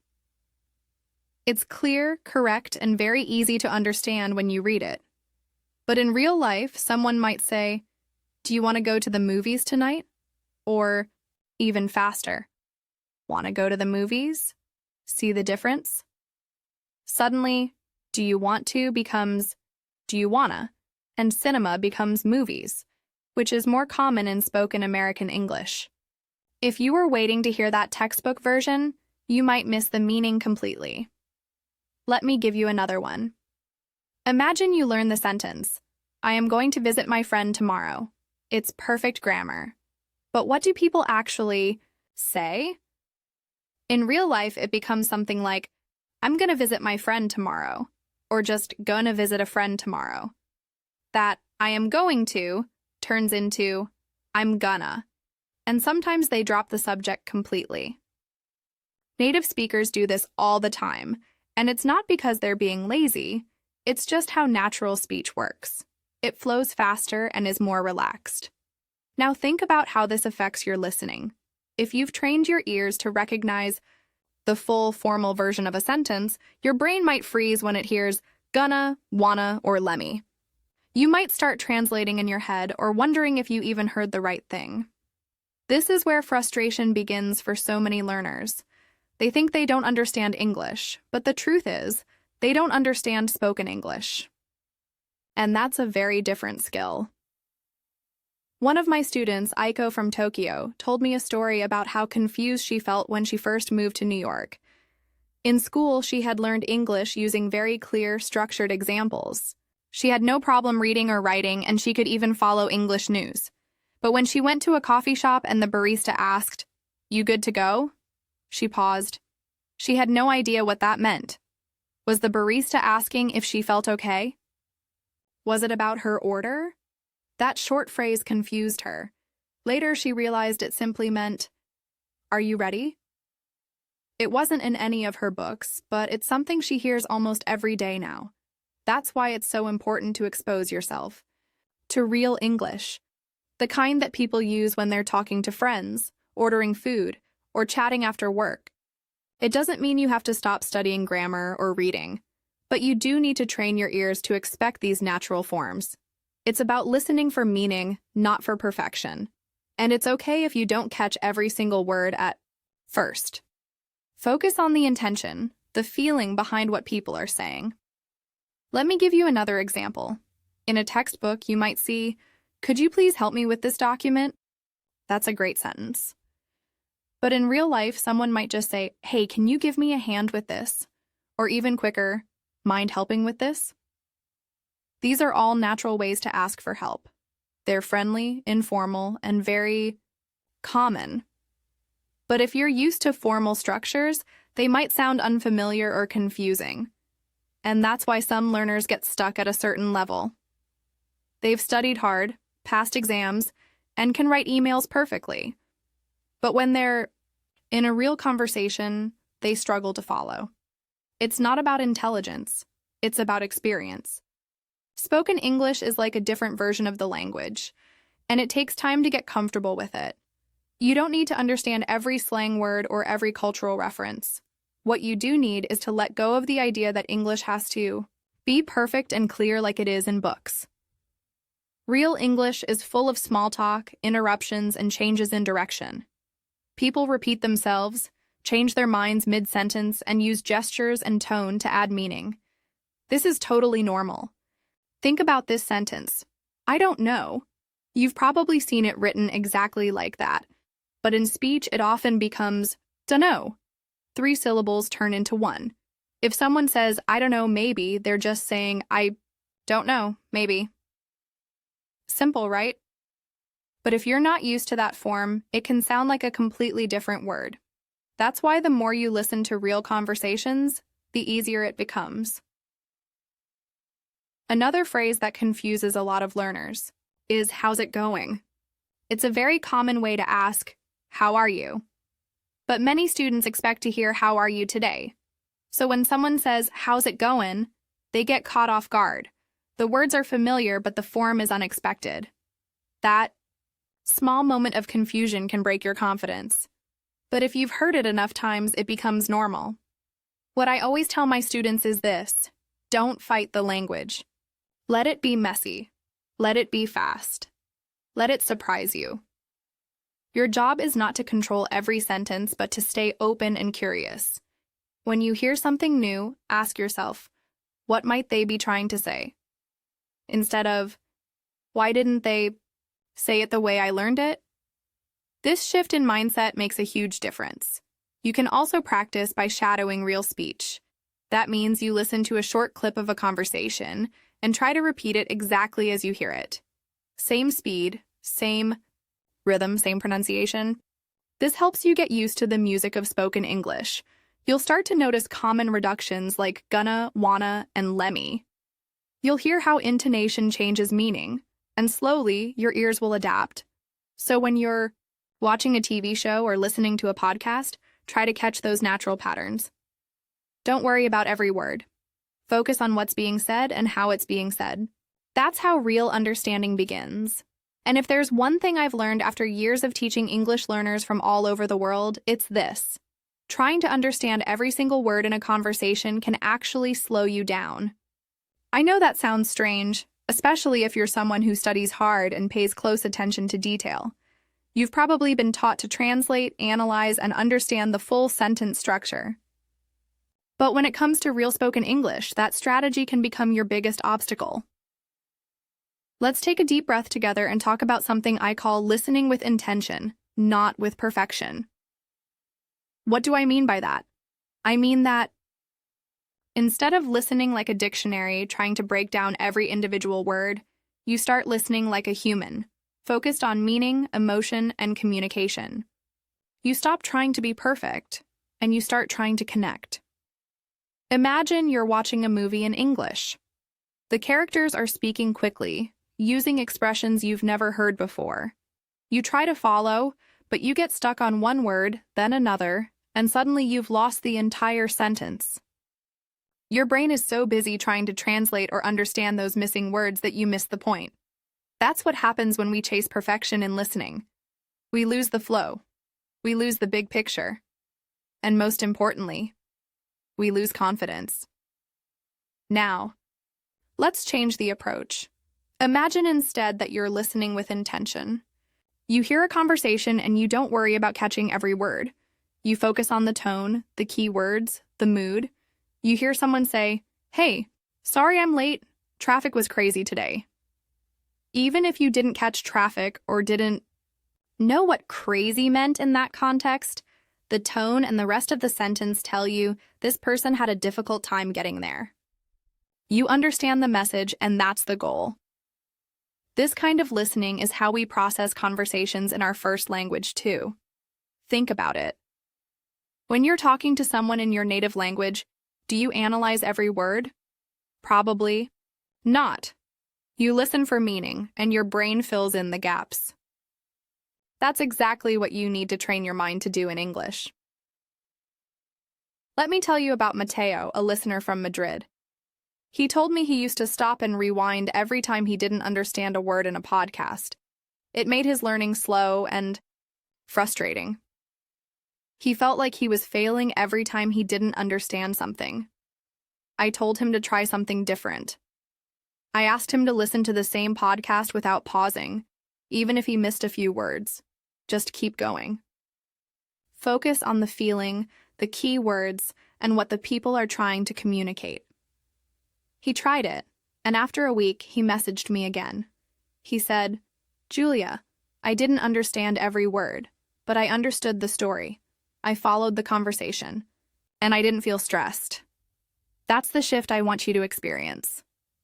It's clear, correct, and very easy to understand when you read it. But in real life, someone might say, "Do you want to go to the movies tonight?" Or, even faster, "Want to go to the movies?" See the difference? Suddenly, "do you want to" becomes "do you wanna," and cinema becomes movies, which is more common in spoken American English. If you were waiting to hear that textbook version, you might miss the meaning completely. Let me give you another one. Imagine you learn the sentence, "I am going to visit my friend tomorrow." It's perfect grammar. But what do people actually say? In real life, it becomes something like, "I'm gonna visit my friend tomorrow," or just "gonna visit a friend tomorrow." That "I am going to" turns into "I'm gonna," and sometimes they drop the subject completely. Native speakers do this all the time, and it's not because they're being lazy, it's just how natural speech works. It flows faster and is more relaxed. Now think about how this affects your listening. If you've trained your ears to recognize the full formal version of a sentence, your brain might freeze when it hears gonna, wanna, or lemme. You might start translating in your head or wondering if you even heard the right thing. This is where frustration begins for so many learners. They think they don't understand English, but the truth is, they don't understand spoken English. And that's a very different skill. One of my students, Aiko from Tokyo, told me a story about how confused she felt when she first moved to New York. In school, she had learned English using very clear, structured examples. She had no problem reading or writing, and she could even follow English news. But when she went to a coffee shop and the barista asked, "You good to go?" she paused. She had no idea what that meant. Was the barista asking if she felt okay? Was it about her order? That short phrase confused her. Later, she realized it simply meant, "Are you ready?" It wasn't in any of her books, but it's something she hears almost every day now. That's why it's so important to expose yourself to real English, the kind that people use when they're talking to friends, ordering food, or chatting after work. It doesn't mean you have to stop studying grammar or reading, but you do need to train your ears to expect these natural forms. It's about listening for meaning, not for perfection. And it's okay if you don't catch every single word at first. Focus on the intention, the feeling behind what people are saying. Let me give you another example. In a textbook, you might see, "Could you please help me with this document?" That's a great sentence. But in real life, someone might just say, "Hey, can you give me a hand with this?" Or even quicker, "Mind helping with this?" These are all natural ways to ask for help. They're friendly, informal, and very common. But if you're used to formal structures, they might sound unfamiliar or confusing. And that's why some learners get stuck at a certain level. They've studied hard, passed exams, and can write emails perfectly. But when they're in a real conversation, they struggle to follow. It's not about intelligence, it's about experience. Spoken English is like a different version of the language, and it takes time to get comfortable with it. You don't need to understand every slang word or every cultural reference. What you do need is to let go of the idea that English has to be perfect and clear like it is in books. Real English is full of small talk, interruptions, and changes in direction. People repeat themselves, change their minds mid-sentence, and use gestures and tone to add meaning. This is totally normal. Think about this sentence. "I don't know." You've probably seen it written exactly like that. But in speech, it often becomes "dunno." 3 syllables turn into 1. If someone says, "I don't know, maybe," they're just saying, "I don't know, maybe." Simple, right? But if you're not used to that form, it can sound like a completely different word. That's why the more you listen to real conversations, the easier it becomes. Another phrase that confuses a lot of learners is "how's it going?" It's a very common way to ask, "How are you?" But many students expect to hear "How are you today?" So when someone says, "How's it going?" They get caught off guard. The words are familiar, but the form is unexpected. That small moment of confusion can break your confidence. But if you've heard it enough times, it becomes normal. What I always tell my students is this: don't fight the language. Let it be messy. Let it be fast. Let it surprise you. Your job is not to control every sentence, but to stay open and curious. When you hear something new, ask yourself, what might they be trying to say? Instead of, why didn't they say it the way I learned it? This shift in mindset makes a huge difference. You can also practice by shadowing real speech. That means you listen to a short clip of a conversation and try to repeat it exactly as you hear it. Same speed, same rhythm, same pronunciation. This helps you get used to the music of spoken English. You'll start to notice common reductions like gonna, wanna, and lemmy. You'll hear how intonation changes meaning, and slowly your ears will adapt. So when you're watching a TV show or listening to a podcast, try to catch those natural patterns. Don't worry about every word. Focus on what's being said and how it's being said. That's how real understanding begins. And if there's one thing I've learned after years of teaching English learners from all over the world, it's this: trying to understand every single word in a conversation can actually slow you down. I know that sounds strange, especially if you're someone who studies hard and pays close attention to detail. You've probably been taught to translate, analyze, and understand the full sentence structure. But when it comes to real spoken English, that strategy can become your biggest obstacle. Let's take a deep breath together and talk about something I call listening with intention, not with perfection. What do I mean by that? I mean that instead of listening like a dictionary, trying to break down every individual word, you start listening like a human, focused on meaning, emotion, and communication. You stop trying to be perfect, and you start trying to connect. Imagine you're watching a movie in English. The characters are speaking quickly, using expressions you've never heard before. You try to follow, but you get stuck on one word, then another, and suddenly you've lost the entire sentence. Your brain is so busy trying to translate or understand those missing words that you miss the point. That's what happens when we chase perfection in listening. We lose the flow. We lose the big picture. And most importantly, we lose confidence. Now, let's change the approach. Imagine instead that you're listening with intention. You hear a conversation and you don't worry about catching every word. You focus on the tone, the key words, the mood. You hear someone say, "Hey, sorry I'm late. Traffic was crazy today." Even if you didn't catch traffic or didn't know what crazy meant in that context, the tone and the rest of the sentence tell you this person had a difficult time getting there. You understand the message, and that's the goal. This kind of listening is how we process conversations in our first language, too. Think about it. When you're talking to someone in your native language, do you analyze every word? Probably not. You listen for meaning, and your brain fills in the gaps. That's exactly what you need to train your mind to do in English. Let me tell you about Mateo, a listener from Madrid. He told me he used to stop and rewind every time he didn't understand a word in a podcast. It made his learning slow and frustrating. He felt like he was failing every time he didn't understand something. I told him to try something different. I asked him to listen to the same podcast without pausing, even if he missed a few words. Just keep going. Focus on the feeling, the key words, and what the people are trying to communicate. He tried it, and after a week, he messaged me again. He said, "Julia, I didn't understand every word, but I understood the story. I followed the conversation, and I didn't feel stressed." That's the shift I want you to experience.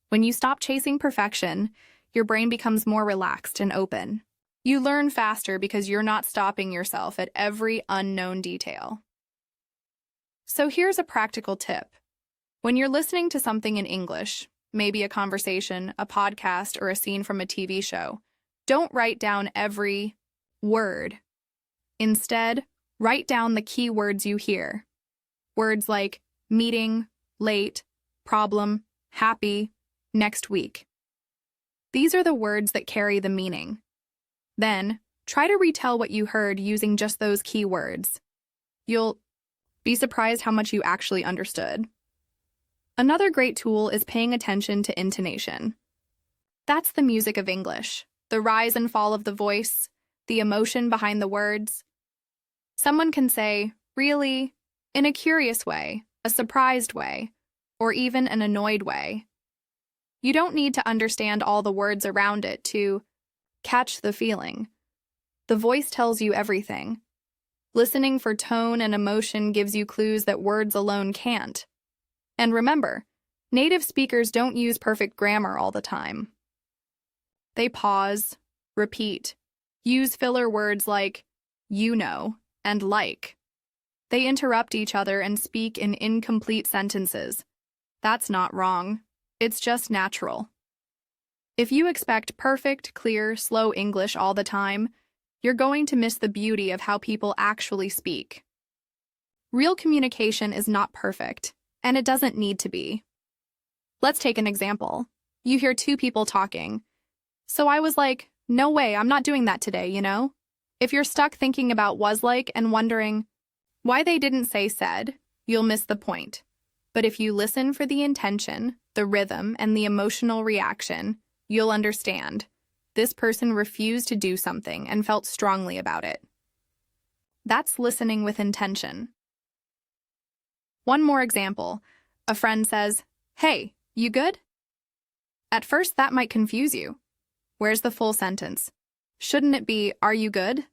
When you stop chasing perfection, your brain becomes more relaxed and open. You learn faster because you're not stopping yourself at every unknown detail. So here's a practical tip. When you're listening to something in English, maybe a conversation, a podcast, or a scene from a TV show, don't write down every word. Instead, write down the key words you hear. Words like meeting, late, problem, happy, next week. These are the words that carry the meaning. Then, try to retell what you heard using just those key words. You'll be surprised how much you actually understood. Another great tool is paying attention to intonation. That's the music of English, the rise and fall of the voice, the emotion behind the words. Someone can say, really, in a curious way, a surprised way, or even an annoyed way. You don't need to understand all the words around it to catch the feeling. The voice tells you everything. Listening for tone and emotion gives you clues that words alone can't. And remember, native speakers don't use perfect grammar all the time. They pause, repeat, use filler words like you know and like. They interrupt each other and speak in incomplete sentences. That's not wrong. It's just natural. If you expect perfect, clear, slow English all the time, you're going to miss the beauty of how people actually speak. Real communication is not perfect, and it doesn't need to be. Let's take an example. You hear two people talking. So I was like, no way, I'm not doing that today, you know? If you're stuck thinking about was like and wondering why they didn't say said, you'll miss the point. But if you listen for the intention, the rhythm, and the emotional reaction, you'll understand. This person refused to do something and felt strongly about it. That's listening with intention. One more example. A friend says, "Hey, you good?" At first, that might confuse you. Where's the full sentence? Shouldn't it be, "Are you good?"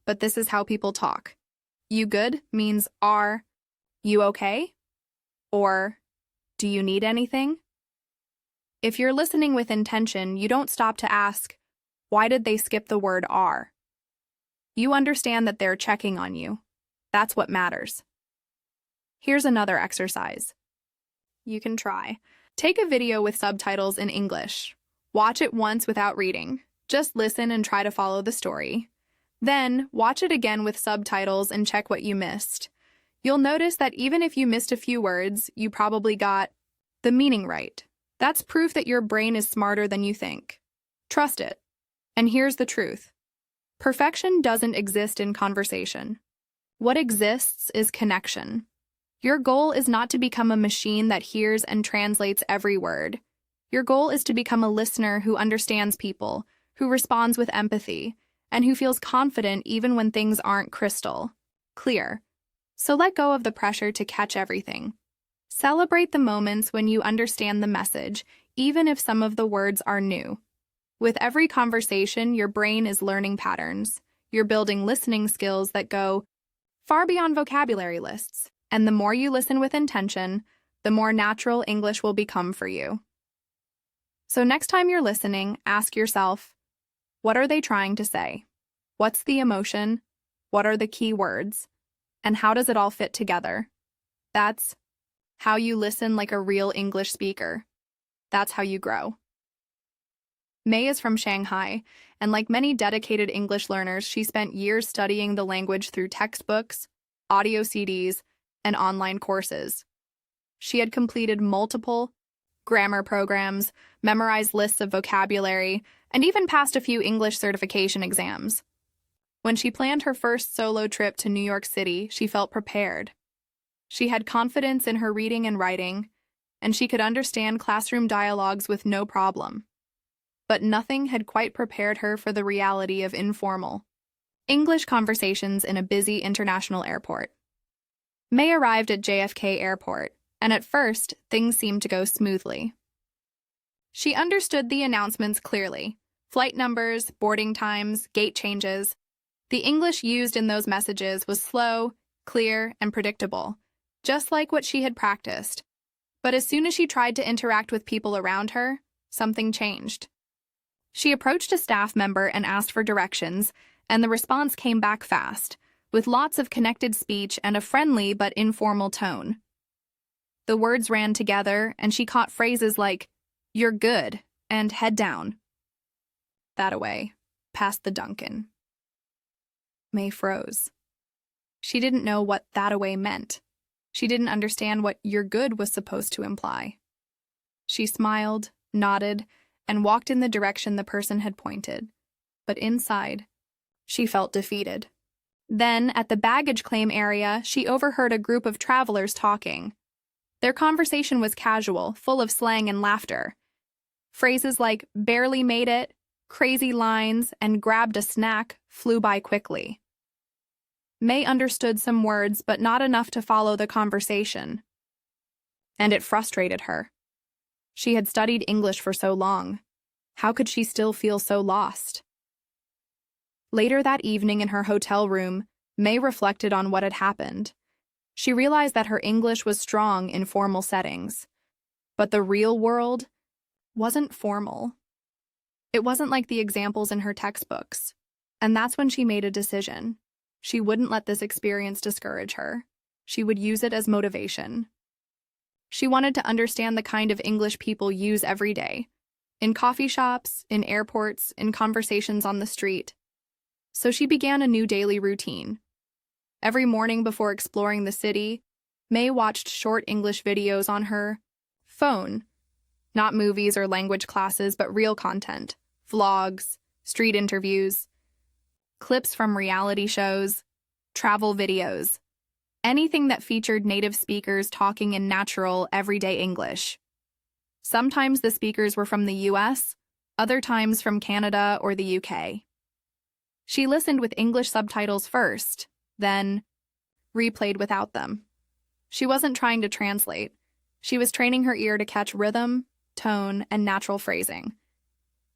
But this is how people talk. You good means are you okay? Or do you need anything? If you're listening with intention, you don't stop to ask, why did they skip the word are? You understand that they're checking on you. That's what matters. Here's another exercise. You can try. Take a video with subtitles in English. Watch it once without reading. Just listen and try to follow the story. Then, watch it again with subtitles and check what you missed. You'll notice that even if you missed a few words, you probably got the meaning right. That's proof that your brain is smarter than you think. Trust it. And here's the truth. Perfection doesn't exist in conversation. What exists is connection. Your goal is not to become a machine that hears and translates every word. Your goal is to become a listener who understands people, who responds with empathy, and who feels confident even when things aren't crystal clear. So let go of the pressure to catch everything. Celebrate the moments when you understand the message, even if some of the words are new. With every conversation, your brain is learning patterns. You're building listening skills that go far beyond vocabulary lists. And the more you listen with intention, the more natural English will become for you. So next time you're listening, ask yourself, what are they trying to say? What's the emotion? What are the key words? And how does it all fit together? That's how you listen like a real English speaker. That's how you grow. May is from Shanghai, and like many dedicated English learners, she spent years studying the language through textbooks, audio CDs, and online courses. She had completed multiple grammar programs, memorized lists of vocabulary, and even passed a few English certification exams. When she planned her first solo trip to New York City, she felt prepared. She had confidence in her reading and writing, and she could understand classroom dialogues with no problem. But nothing had quite prepared her for the reality of informal English conversations in a busy international airport. May arrived at JFK Airport, and at first, things seemed to go smoothly. She understood the announcements clearly: flight numbers, boarding times, gate changes. The English used in those messages was slow, clear, and predictable, just like what she had practiced. But as soon as she tried to interact with people around her, something changed. She approached a staff member and asked for directions, and the response came back fast, with lots of connected speech and a friendly but informal tone. The words ran together, and she caught phrases like, "You're good," and "head down." That away, past the Duncan. May froze. She didn't know what that away meant. She didn't understand what "you're good" was supposed to imply. She smiled, nodded, and walked in the direction the person had pointed. But inside, she felt defeated. Then, at the baggage claim area, she overheard a group of travelers talking. Their conversation was casual, full of slang and laughter. Phrases like barely made it, crazy lines, and grabbed a snack flew by quickly. May understood some words, but not enough to follow the conversation. And it frustrated her. She had studied English for so long. How could she still feel so lost? Later that evening in her hotel room, May reflected on what had happened. She realized that her English was strong in formal settings. But the real world wasn't formal. It wasn't like the examples in her textbooks. And that's when she made a decision. She wouldn't let this experience discourage her. She would use it as motivation. She wanted to understand the kind of English people use every day, in coffee shops, in airports, in conversations on the street. So she began a new daily routine. Every morning before exploring the city, May watched short English videos on her phone. Not movies or language classes, but real content. Vlogs, street interviews, clips from reality shows, travel videos. Anything that featured native speakers talking in natural, everyday English. Sometimes the speakers were from the US, other times from Canada or the UK. She listened with English subtitles first, then replayed without them. She wasn't trying to translate. She was training her ear to catch rhythm, tone, and natural phrasing.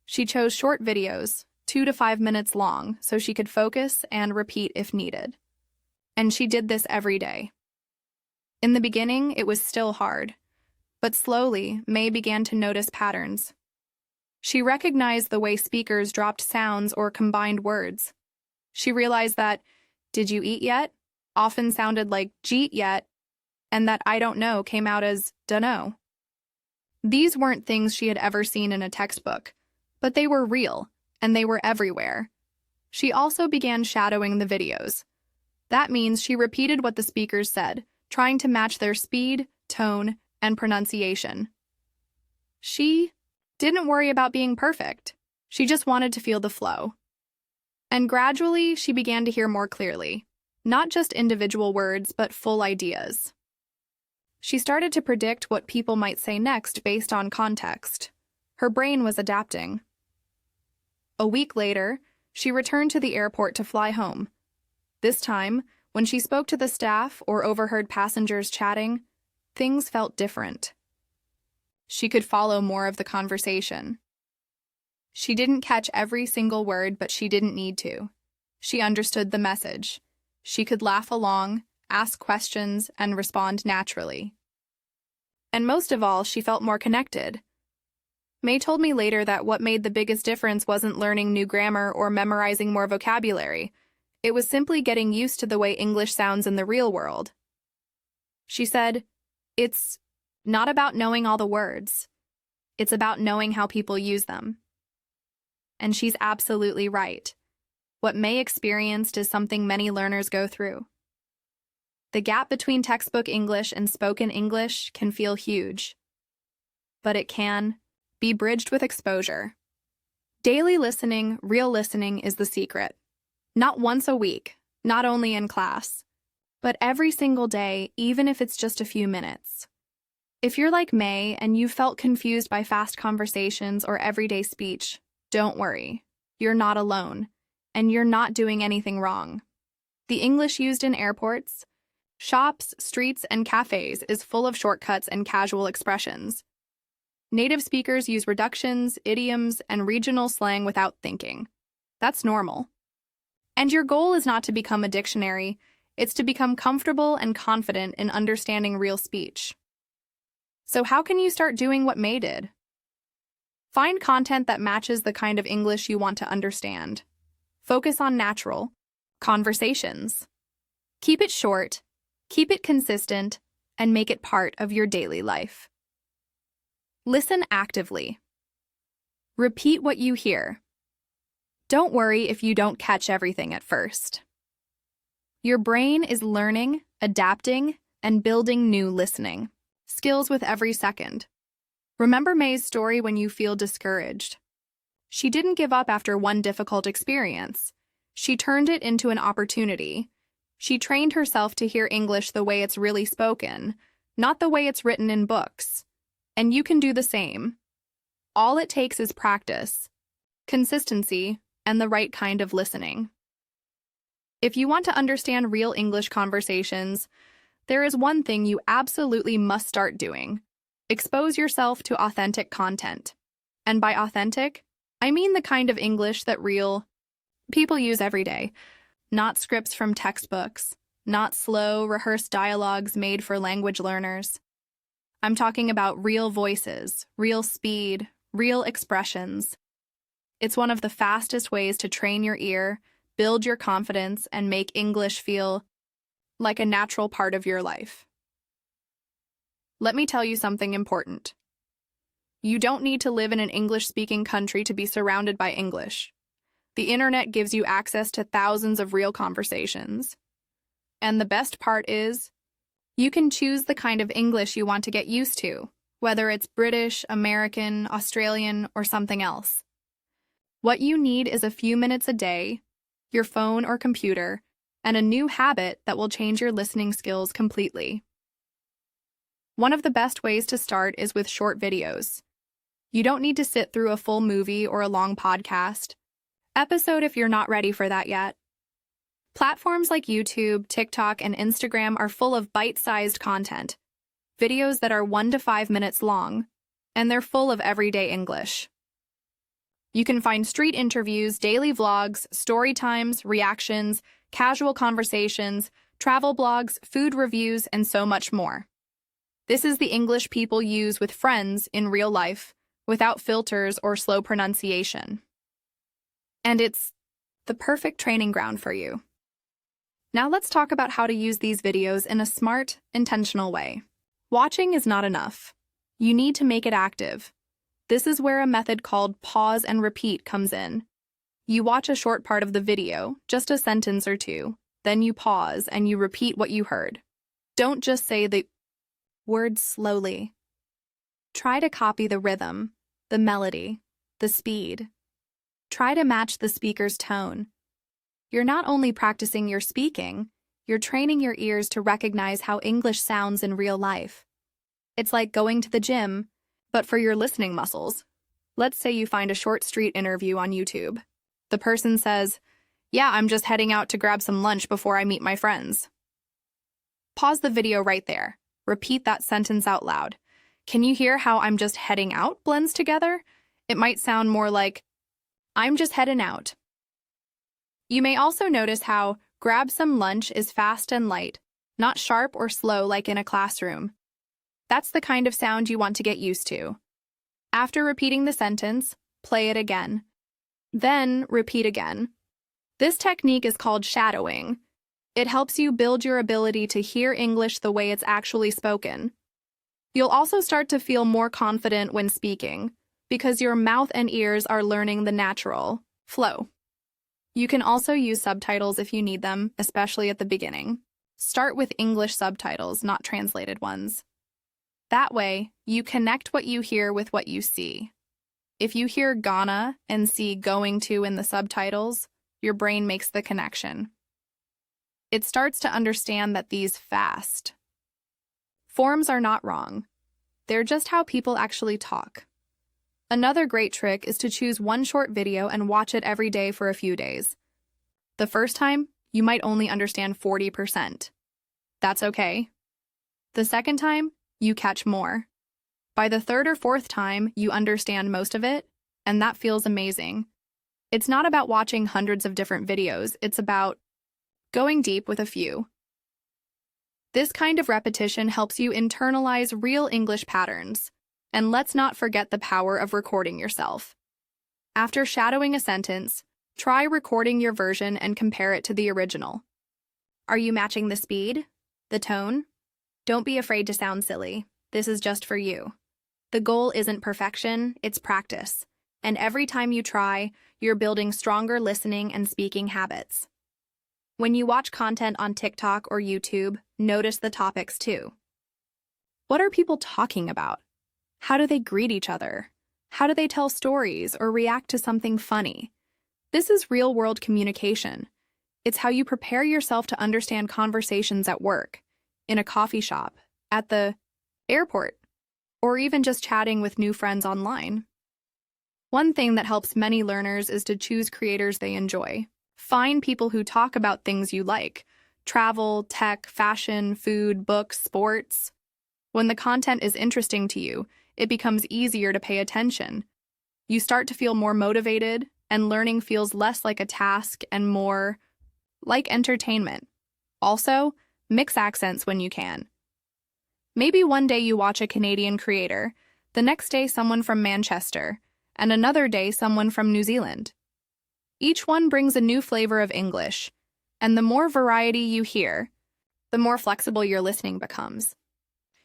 She chose short videos, 2 to 5 minutes long, so she could focus and repeat if needed. And she did this every day. In the beginning, it was still hard, but slowly, May began to notice patterns. She recognized the way speakers dropped sounds or combined words. She realized that, "Did you eat yet?" often sounded like "Jeet yet," and that "I don't know" came out as "dunno." These weren't things she had ever seen in a textbook, but they were real, and they were everywhere. She also began shadowing the videos. That means she repeated what the speakers said, trying to match their speed, tone, and pronunciation. She didn't worry about being perfect. She just wanted to feel the flow. And gradually, she began to hear more clearly, not just individual words, but full ideas. She started to predict what people might say next based on context. Her brain was adapting. A week later, she returned to the airport to fly home. This time, when she spoke to the staff or overheard passengers chatting, things felt different. She could follow more of the conversation. She didn't catch every single word, but she didn't need to. She understood the message. She could laugh along, ask questions, and respond naturally. And most of all, she felt more connected. May told me later that what made the biggest difference wasn't learning new grammar or memorizing more vocabulary. It was simply getting used to the way English sounds in the real world. She said, "It's not about knowing all the words. It's about knowing how people use them." And she's absolutely right. What May experienced is something many learners go through. The gap between textbook English and spoken English can feel huge, but it can be bridged with exposure. Daily listening, real listening, is the secret. Not once a week, not only in class, but every single day, even if it's just a few minutes. If you're like May and you felt confused by fast conversations or everyday speech, don't worry. You're not alone, and you're not doing anything wrong. The English used in airports, shops, streets, and cafes is full of shortcuts and casual expressions. Native speakers use reductions, idioms, and regional slang without thinking. That's normal. And your goal is not to become a dictionary, it's to become comfortable and confident in understanding real speech. So how can you start doing what May did? Find content that matches the kind of English you want to understand. Focus on natural conversations. Keep it short, keep it consistent, and make it part of your daily life. Listen actively. Repeat what you hear. Don't worry if you don't catch everything at first. Your brain is learning, adapting, and building new listening skills with every second. Remember May's story when you feel discouraged. She didn't give up after one difficult experience. She turned it into an opportunity. She trained herself to hear English the way it's really spoken, not the way it's written in books. And you can do the same. All it takes is practice, consistency, and the right kind of listening. If you want to understand real English conversations, there is one thing you absolutely must start doing. Expose yourself to authentic content. And by authentic, I mean the kind of English that real people use every day, not scripts from textbooks, not slow, rehearsed dialogues made for language learners. I'm talking about real voices, real speed, real expressions. It's one of the fastest ways to train your ear, build your confidence, and make English feel like a natural part of your life. Let me tell you something important. You don't need to live in an English-speaking country to be surrounded by English. The internet gives you access to thousands of real conversations. And the best part is, you can choose the kind of English you want to get used to, whether it's British, American, Australian, or something else. What you need is a few minutes a day, your phone or computer, and a new habit that will change your listening skills completely. One of the best ways to start is with short videos. You don't need to sit through a full movie or a long podcast episode if you're not ready for that yet. Platforms like YouTube, TikTok, and Instagram are full of bite-sized content, videos that are 1 to 5 minutes long, and they're full of everyday English. You can find street interviews, daily vlogs, story times, reactions, casual conversations, travel blogs, food reviews, and so much more. This is the English people use with friends in real life, without filters or slow pronunciation. And it's the perfect training ground for you. Now let's talk about how to use these videos in a smart, intentional way. Watching is not enough. You need to make it active. This is where a method called pause and repeat comes in. You watch a short part of the video, just a sentence or two, then you pause and you repeat what you heard. Don't just say the words slowly. Try to copy the rhythm, the melody, the speed. Try to match the speaker's tone. You're not only practicing your speaking, you're training your ears to recognize how English sounds in real life. It's like going to the gym, but for your listening muscles. Let's say you find a short street interview on YouTube. The person says, "Yeah, I'm just heading out to grab some lunch before I meet my friends." Pause the video right there. Repeat that sentence out loud. Can you hear how "I'm just heading out" blends together? It might sound more like, "I'm just heading out." You may also notice how "grab some lunch" is fast and light, not sharp or slow like in a classroom. That's the kind of sound you want to get used to. After repeating the sentence, play it again. Then repeat again. This technique is called shadowing. It helps you build your ability to hear English the way it's actually spoken. You'll also start to feel more confident when speaking, because your mouth and ears are learning the natural flow. You can also use subtitles if you need them, especially at the beginning. Start with English subtitles, not translated ones. That way, you connect what you hear with what you see. If you hear "gonna" and see "going to" in the subtitles, your brain makes the connection. It starts to understand that these fast forms are not wrong. They're just how people actually talk. Another great trick is to choose one short video and watch it every day for a few days. The first time, you might only understand 40%. That's okay. The second time, you catch more. By the third or fourth time, you understand most of it, and that feels amazing. It's not about watching hundreds of different videos, it's about going deep with a few. This kind of repetition helps you internalize real English patterns. And let's not forget the power of recording yourself. After shadowing a sentence, try recording your version and compare it to the original. Are you matching the speed? The tone? Don't be afraid to sound silly. This is just for you. The goal isn't perfection, it's practice. And every time you try, you're building stronger listening and speaking habits. When you watch content on TikTok or YouTube, notice the topics too. What are people talking about? How do they greet each other? How do they tell stories or react to something funny? This is real-world communication. It's how you prepare yourself to understand conversations at work, in a coffee shop, at the airport, or even just chatting with new friends online. One thing that helps many learners is to choose creators they enjoy. Find people who talk about things you like: travel, tech, fashion, food, books, sports. When the content is interesting to you, it becomes easier to pay attention. You start to feel more motivated, and learning feels less like a task and more like entertainment. Also, mix accents when you can. Maybe one day you watch a Canadian creator, the next day someone from Manchester, and another day someone from New Zealand. Each one brings a new flavor of English, and the more variety you hear, the more flexible your listening becomes.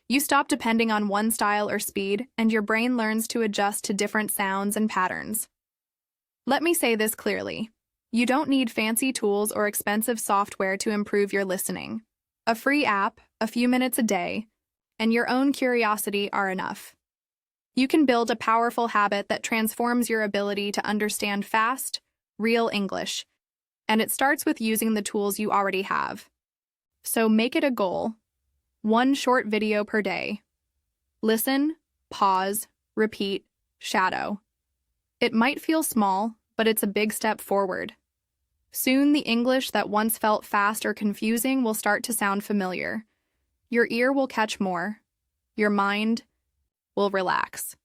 You stop depending on one style or speed, and your brain learns to adjust to different sounds and patterns. Let me say this clearly. You don't need fancy tools or expensive software to improve your listening. A free app, a few minutes a day, and your own curiosity are enough. You can build a powerful habit that transforms your ability to understand fast, real English, and it starts with using the tools you already have. So make it a goal. One short video per day. Listen, pause, repeat, shadow. It might feel small, but it's a big step forward. Soon the English that once felt fast or confusing will start to sound familiar. Your ear will catch more. Your mind will relax.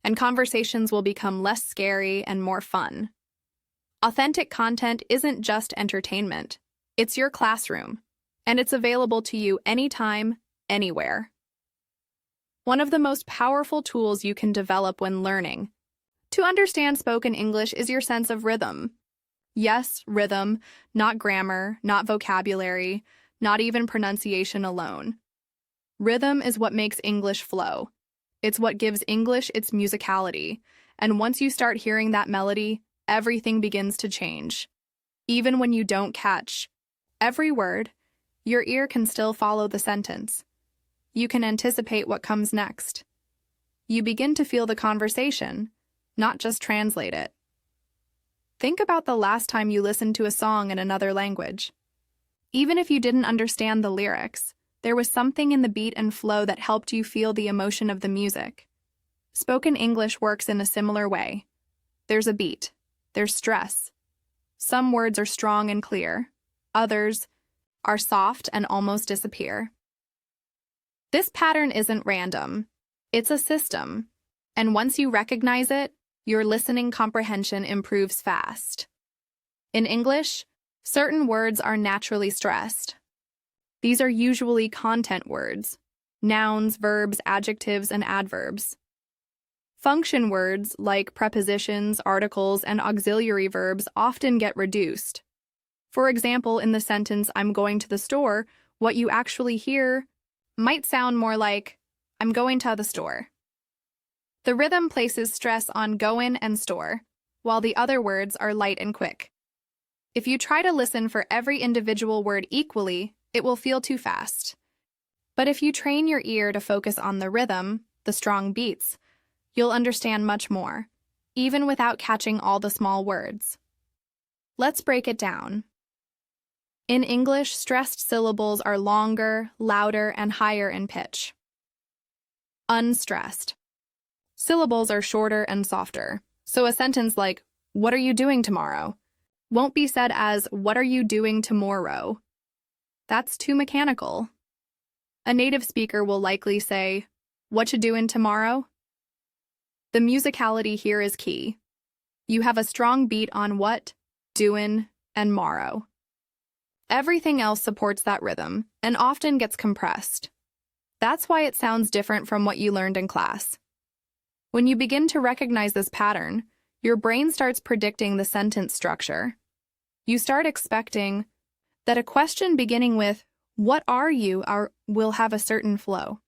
And conversations will become less scary and more fun. Authentic content isn't just entertainment. It's your classroom, and it's available to you anytime, anywhere. One of the most powerful tools you can develop when learning to understand spoken English is your sense of rhythm. Yes, rhythm, not grammar, not vocabulary, not even pronunciation alone. Rhythm is what makes English flow. It's what gives English its musicality, and once you start hearing that melody, everything begins to change. Even when you don't catch every word, your ear can still follow the sentence. You can anticipate what comes next. You begin to feel the conversation, not just translate it. Think about the last time you listened to a song in another language. Even if you didn't understand the lyrics, there was something in the beat and flow that helped you feel the emotion of the music. Spoken English works in a similar way. There's a beat. There's stress. Some words are strong and clear. Others are soft and almost disappear. This pattern isn't random. It's a system. And once you recognize it, your listening comprehension improves fast. In English, certain words are naturally stressed. These are usually content words: nouns, verbs, adjectives, and adverbs. Function words like prepositions, articles, and auxiliary verbs often get reduced. For example, in the sentence, "I'm going to the store," what you actually hear might sound more like, "I'm going to the store." The rhythm places stress on goin' and store, while the other words are light and quick. If you try to listen for every individual word equally, it will feel too fast. But if you train your ear to focus on the rhythm, the strong beats, you'll understand much more, even without catching all the small words. Let's break it down. In English, stressed syllables are longer, louder, and higher in pitch. Unstressed syllables are shorter and softer, so a sentence like, "What are you doing tomorrow?" won't be said as, "What are you doing tomorrow?" That's too mechanical. A native speaker will likely say, "What you doing tomorrow?" The musicality here is key. You have a strong beat on what, doin', and morrow. Everything else supports that rhythm and often gets compressed. That's why it sounds different from what you learned in class. When you begin to recognize this pattern, your brain starts predicting the sentence structure. You start expecting that a question beginning with, "What are you?" will have a certain flow.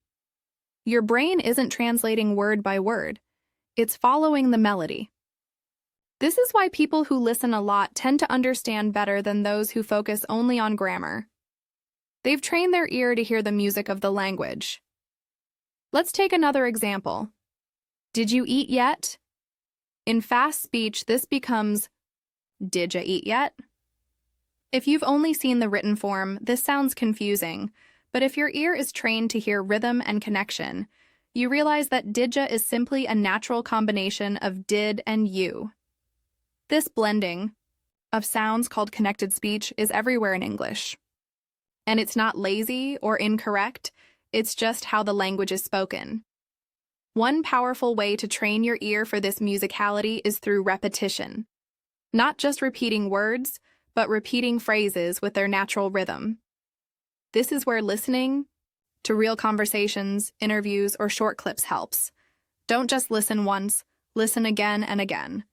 Your brain isn't translating word by word. It's following the melody. This is why people who listen a lot tend to understand better than those who focus only on grammar. They've trained their ear to hear the music of the language. Let's take another example. Did you eat yet? In fast speech, this becomes, did ya eat yet? If you've only seen the written form, this sounds confusing, but if your ear is trained to hear rhythm and connection, you realize that did ya is simply a natural combination of did and you. This blending of sounds called connected speech is everywhere in English. And it's not lazy or incorrect, it's just how the language is spoken. One powerful way to train your ear for this musicality is through repetition. Not just repeating words, but repeating phrases with their natural rhythm. This is where listening to real conversations, interviews, or short clips helps. Don't just listen once, listen again and again.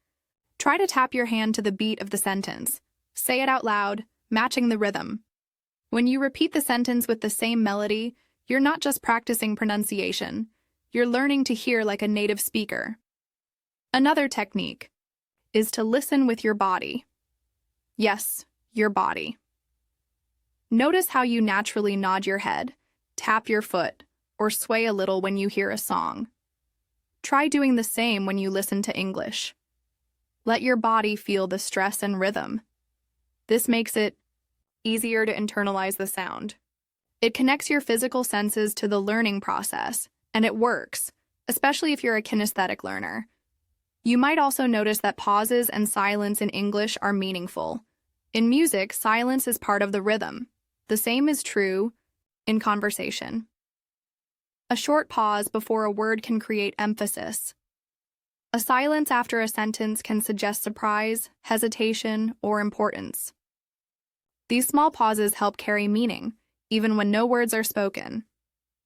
Try to tap your hand to the beat of the sentence. Say it out loud, matching the rhythm. When you repeat the sentence with the same melody, you're not just practicing pronunciation, you're learning to hear like a native speaker. Another technique is to listen with your body. Yes, your body. Notice how you naturally nod your head, tap your foot, or sway a little when you hear a song. Try doing the same when you listen to English. Let your body feel the stress and rhythm. This makes it easier to internalize the sound. It connects your physical senses to the learning process, and it works, especially if you're a kinesthetic learner. You might also notice that pauses and silence in English are meaningful. In music, silence is part of the rhythm. The same is true in conversation. A short pause before a word can create emphasis. A silence after a sentence can suggest surprise, hesitation, or importance. These small pauses help carry meaning, even when no words are spoken.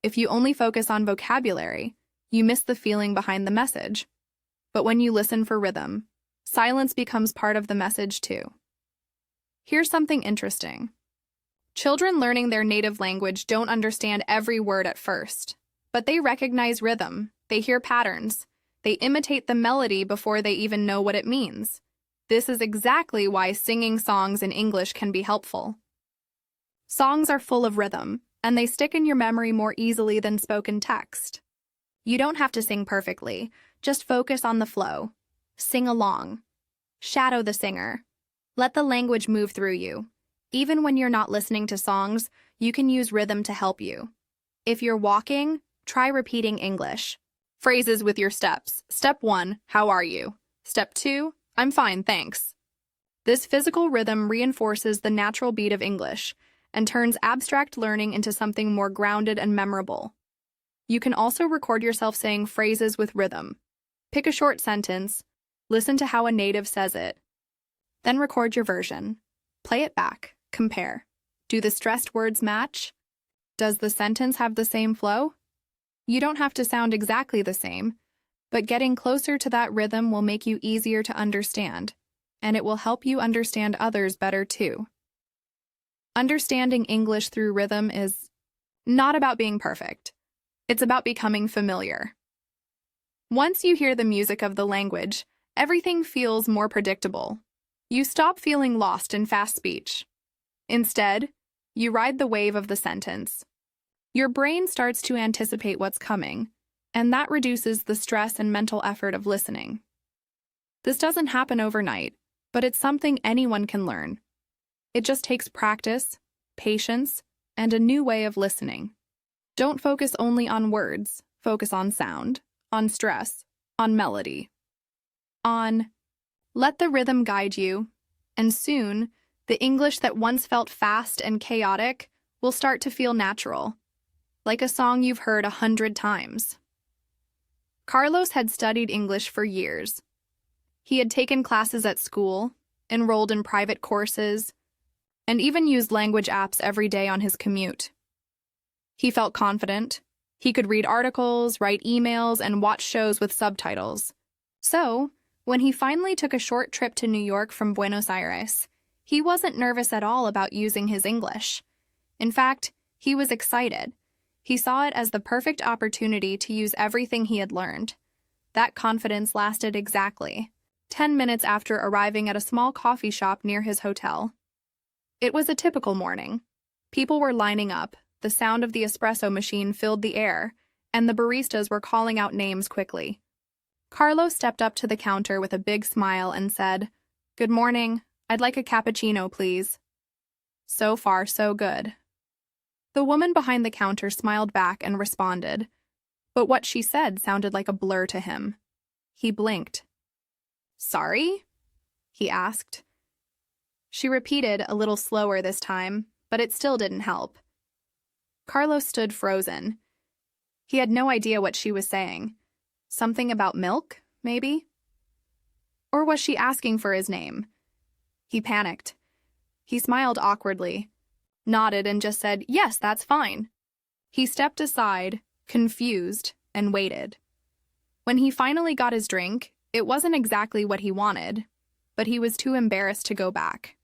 If you only focus on vocabulary, you miss the feeling behind the message. But when you listen for rhythm, silence becomes part of the message too. Here's something interesting. Children learning their native language don't understand every word at first, but they recognize rhythm, they hear patterns, they imitate the melody before they even know what it means. This is exactly why singing songs in English can be helpful. Songs are full of rhythm, and they stick in your memory more easily than spoken text. You don't have to sing perfectly, just focus on the flow. Sing along. Shadow the singer. Let the language move through you. Even when you're not listening to songs, you can use rhythm to help you. If you're walking, try repeating English. Phrases with your steps. Step 1, how are you? Step 2, I'm fine, thanks. This physical rhythm reinforces the natural beat of English and turns abstract learning into something more grounded and memorable. You can also record yourself saying phrases with rhythm. Pick a short sentence, listen to how a native says it, then record your version. Play it back, compare. Do the stressed words match? Does the sentence have the same flow? You don't have to sound exactly the same, but getting closer to that rhythm will make you easier to understand, and it will help you understand others better too. Understanding English through rhythm is not about being perfect. It's about becoming familiar. Once you hear the music of the language, everything feels more predictable. You stop feeling lost in fast speech. Instead, you ride the wave of the sentence. Your brain starts to anticipate what's coming, and that reduces the stress and mental effort of listening. This doesn't happen overnight, but it's something anyone can learn. It just takes practice, patience, and a new way of listening. Don't focus only on words, focus on sound, on stress, on melody, on let the rhythm guide you, and soon, the English that once felt fast and chaotic will start to feel natural, like a song you've heard 100 times. Carlos had studied English for years. He had taken classes at school, enrolled in private courses, and even used language apps every day on his commute. He felt confident. He could read articles, write emails, and watch shows with subtitles. So, when he finally took a short trip to New York from Buenos Aires, he wasn't nervous at all about using his English. In fact, he was excited. He saw it as the perfect opportunity to use everything he had learned. That confidence lasted exactly 10 minutes after arriving at a small coffee shop near his hotel. It was a typical morning. People were lining up, the sound of the espresso machine filled the air, and the baristas were calling out names quickly. Carlos stepped up to the counter with a big smile and said, "Good morning. I'd like a cappuccino, please." So far, so good. The woman behind the counter smiled back and responded, but what she said sounded like a blur to him. He blinked. "Sorry?" he asked. She repeated a little slower this time, but it still didn't help. Carlos stood frozen. He had no idea what she was saying. Something about milk, maybe? Or was she asking for his name? He panicked. He smiled awkwardly, nodded, and just said, "Yes, that's fine." He stepped aside, confused, and waited. When he finally got his drink, it wasn't exactly what he wanted, but he was too embarrassed to go back.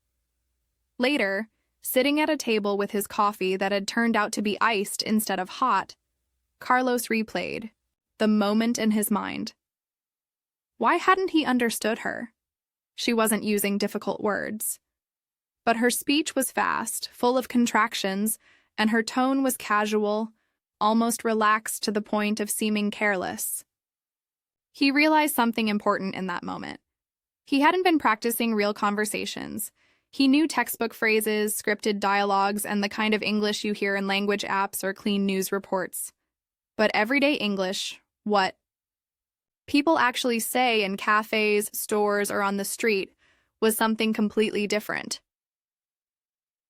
Later, sitting at a table with his coffee that had turned out to be iced instead of hot, Carlos replayed the moment in his mind. Why hadn't he understood her? She wasn't using difficult words. But her speech was fast, full of contractions, and her tone was casual, almost relaxed to the point of seeming careless. He realized something important in that moment. He hadn't been practicing real conversations. He knew textbook phrases, scripted dialogues, and the kind of English you hear in language apps or clean news reports. But everyday English, what people actually say in cafes, stores, or on the street, was something completely different.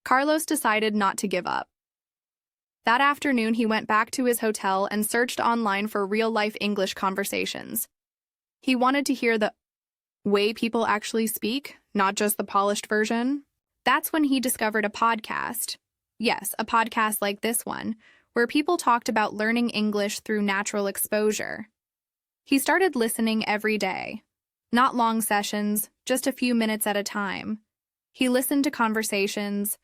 Carlos decided not to give up. That afternoon, he went back to his hotel and searched online for real-life English conversations. He wanted to hear the way people actually speak, not just the polished version. That's when he discovered a podcast. Yes, a podcast like this one, where people talked about learning English through natural exposure. He started listening every day. Not long sessions, just a few minutes at a time. He listened to conversations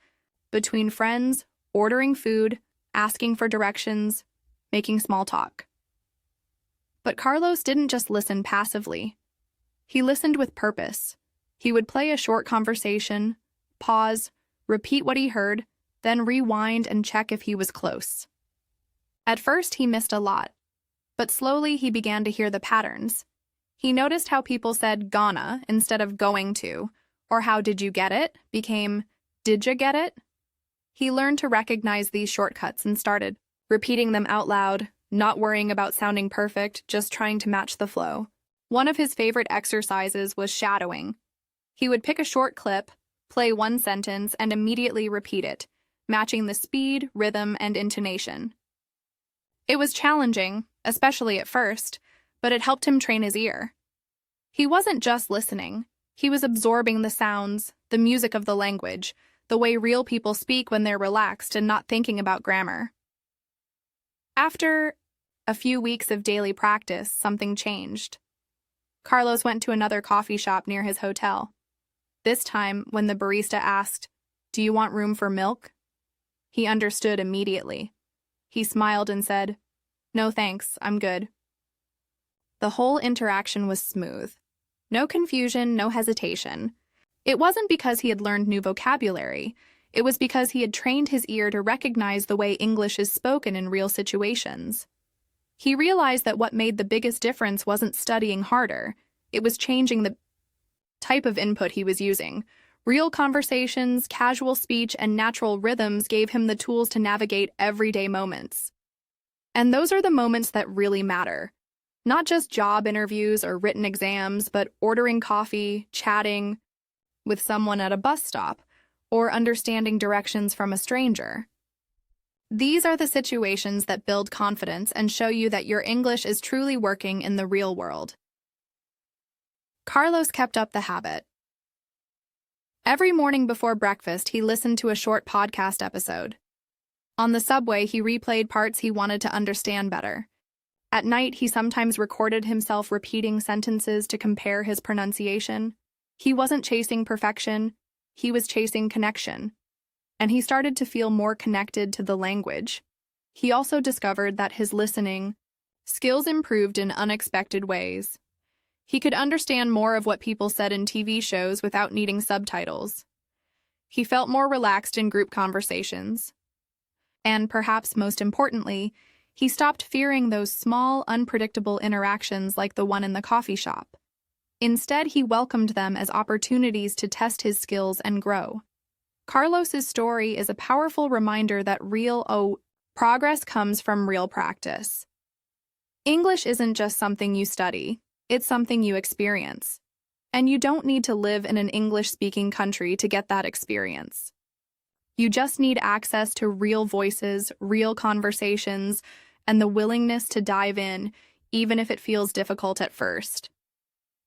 between friends, ordering food, asking for directions, making small talk. But Carlos didn't just listen passively. He listened with purpose. He would play a short conversation, pause, repeat what he heard, then rewind and check if he was close. At first, he missed a lot, but slowly he began to hear the patterns. He noticed how people said gonna instead of going to, or how did you get it became did ya get it? He learned to recognize these shortcuts and started repeating them out loud, not worrying about sounding perfect, just trying to match the flow. One of his favorite exercises was shadowing. He would pick a short clip, play one sentence, and immediately repeat it, matching the speed, rhythm, and intonation. It was challenging, especially at first, but it helped him train his ear. He wasn't just listening. He was absorbing the sounds, the music of the language, the way real people speak when they're relaxed and not thinking about grammar. After a few weeks of daily practice, something changed. Carlos went to another coffee shop near his hotel. This time, when the barista asked, "Do you want room for milk?" he understood immediately. He smiled and said, "No thanks, I'm good." The whole interaction was smooth. No confusion, no hesitation. It wasn't because he had learned new vocabulary. It was because he had trained his ear to recognize the way English is spoken in real situations. He realized that what made the biggest difference wasn't studying harder. It was changing the type of input he was using. Real conversations, casual speech, and natural rhythms gave him the tools to navigate everyday moments. And those are the moments that really matter. Not just job interviews or written exams, but ordering coffee, chatting with someone at a bus stop, or understanding directions from a stranger. These are the situations that build confidence and show you that your English is truly working in the real world. Carlos kept up the habit. Every morning before breakfast, he listened to a short podcast episode. On the subway, he replayed parts he wanted to understand better. At night, he sometimes recorded himself repeating sentences to compare his pronunciation. He wasn't chasing perfection, he was chasing connection. And he started to feel more connected to the language. He also discovered that his listening skills improved in unexpected ways. He could understand more of what people said in TV shows without needing subtitles. He felt more relaxed in group conversations. And perhaps most importantly, He stopped fearing those small, unpredictable interactions like the one in the coffee shop. Instead, he welcomed them as opportunities to test his skills and grow. Carlos's story is a powerful reminder that progress comes from real practice. English isn't just something you study, it's something you experience. And you don't need to live in an English-speaking country to get that experience. You just need access to real voices, real conversations, and the willingness to dive in, even if it feels difficult at first.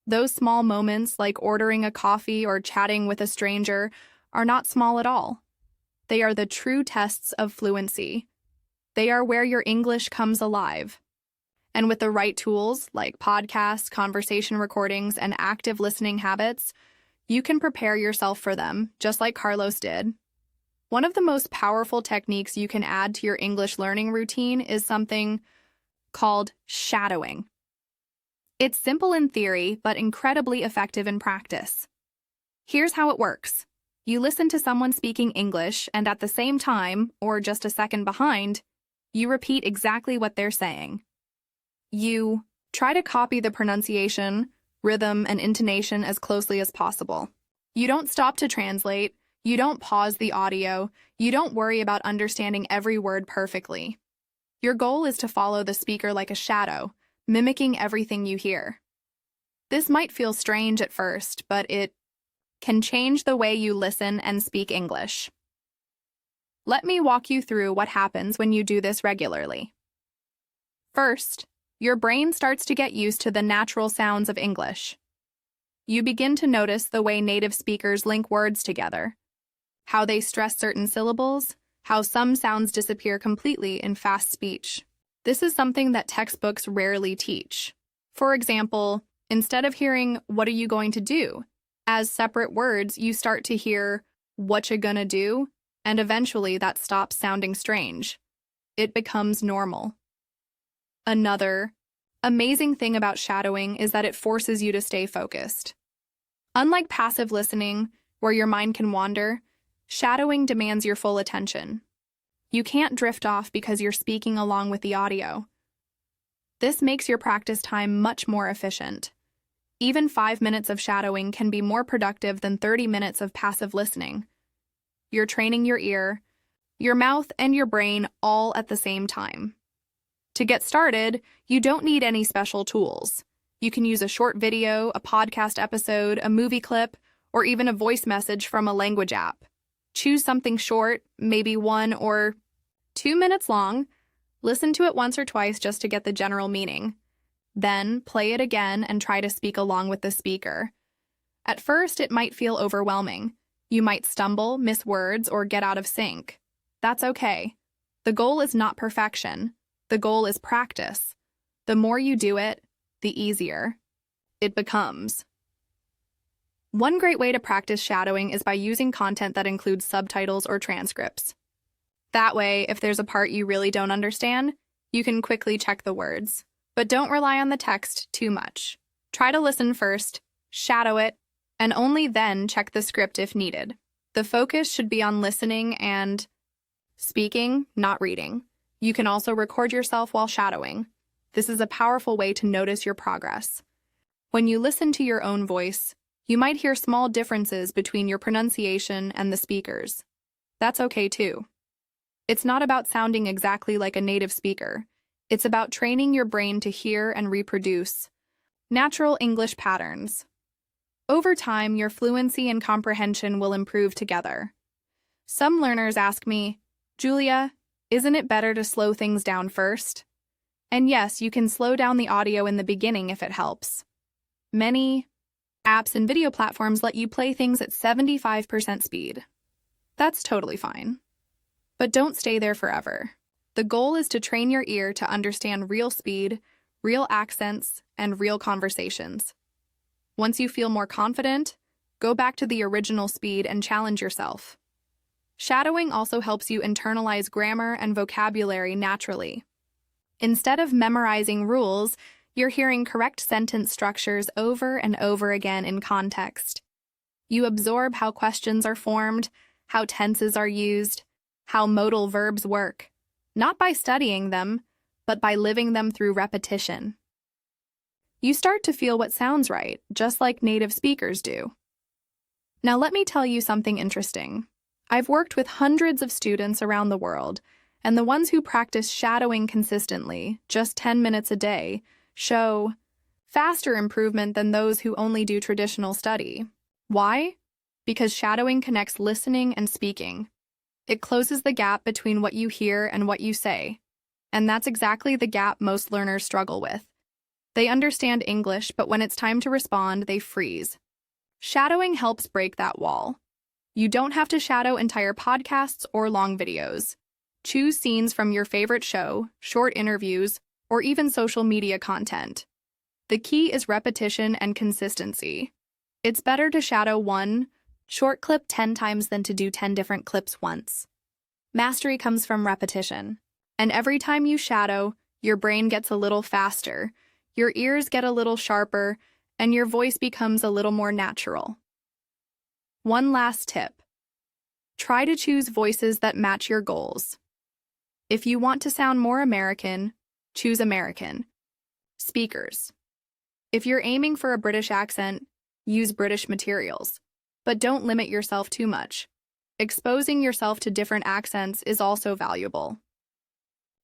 Those small moments, like ordering a coffee or chatting with a stranger, are not small at all. They are the true tests of fluency. They are where your English comes alive. And with the right tools, like podcasts, conversation recordings, and active listening habits, you can prepare yourself for them, just like Carlos did. One of the most powerful techniques you can add to your English learning routine is something called shadowing. It's simple in theory, but incredibly effective in practice. Here's how it works. You listen to someone speaking English, and at the same time, or just a second behind, you repeat exactly what they're saying. You try to copy the pronunciation, rhythm, and intonation as closely as possible. You don't stop to translate, you don't pause the audio, you don't worry about understanding every word perfectly. Your goal is to follow the speaker like a shadow, mimicking everything you hear. This might feel strange at first, but it can change the way you listen and speak English. Let me walk you through what happens when you do this regularly. First, your brain starts to get used to the natural sounds of English. You begin to notice the way native speakers link words together, how they stress certain syllables, how some sounds disappear completely in fast speech. This is something that textbooks rarely teach. For example, instead of hearing, "What are you going to do?" as separate words, you start to hear, "What you gonna do?" and eventually that stops sounding strange. It becomes normal. Another amazing thing about shadowing is that it forces you to stay focused. Unlike passive listening, where your mind can wander, shadowing demands your full attention. You can't drift off because you're speaking along with the audio. This makes your practice time much more efficient. Even 5 minutes of shadowing can be more productive than 30 minutes of passive listening. You're training your ear, your mouth, and your brain all at the same time. To get started, you don't need any special tools. You can use a short video, a podcast episode, a movie clip, or even a voice message from a language app. Choose something short, maybe 1 or 2 minutes long. Listen to it once or twice just to get the general meaning. Then play it again and try to speak along with the speaker. At first, it might feel overwhelming. You might stumble, miss words, or get out of sync. That's okay. The goal is not perfection. The goal is practice. The more you do it, the easier it becomes. One great way to practice shadowing is by using content that includes subtitles or transcripts. That way, if there's a part you really don't understand, you can quickly check the words. But don't rely on the text too much. Try to listen first, shadow it, and only then check the script if needed. The focus should be on listening and speaking, not reading. You can also record yourself while shadowing. This is a powerful way to notice your progress. When you listen to your own voice, you might hear small differences between your pronunciation and the speaker's. That's okay too. It's not about sounding exactly like a native speaker. It's about training your brain to hear and reproduce natural English patterns. Over time, your fluency and comprehension will improve together. Some learners ask me, "Julia, isn't it better to slow things down first?" And yes, you can slow down the audio in the beginning if it helps. Many apps and video platforms let you play things at 75% speed. That's totally fine. But don't stay there forever. The goal is to train your ear to understand real speed, real accents, and real conversations. Once you feel more confident, go back to the original speed and challenge yourself. Shadowing also helps you internalize grammar and vocabulary naturally. Instead of memorizing rules, you're hearing correct sentence structures over and over again in context. You absorb how questions are formed, how tenses are used, how modal verbs work, not by studying them, but by living them through repetition. You start to feel what sounds right, just like native speakers do. Now let me tell you something interesting. I've worked with hundreds of students around the world, and the ones who practice shadowing consistently, just 10 minutes a day, show faster improvement than those who only do traditional study. Why? Because shadowing connects listening and speaking. It closes the gap between what you hear and what you say. And that's exactly the gap most learners struggle with. They understand English, but when it's time to respond, they freeze. Shadowing helps break that wall. You don't have to shadow entire podcasts or long videos. Choose scenes from your favorite show, short interviews, or even social media content. The key is repetition and consistency. It's better to shadow one short clip 10 times than to do 10 different clips once. Mastery comes from repetition. And every time you shadow, your brain gets a little faster, your ears get a little sharper, and your voice becomes a little more natural. One last tip. Try to choose voices that match your goals. If you want to sound more American, choose American speakers. If you're aiming for a British accent, use British materials. But don't limit yourself too much. Exposing yourself to different accents is also valuable.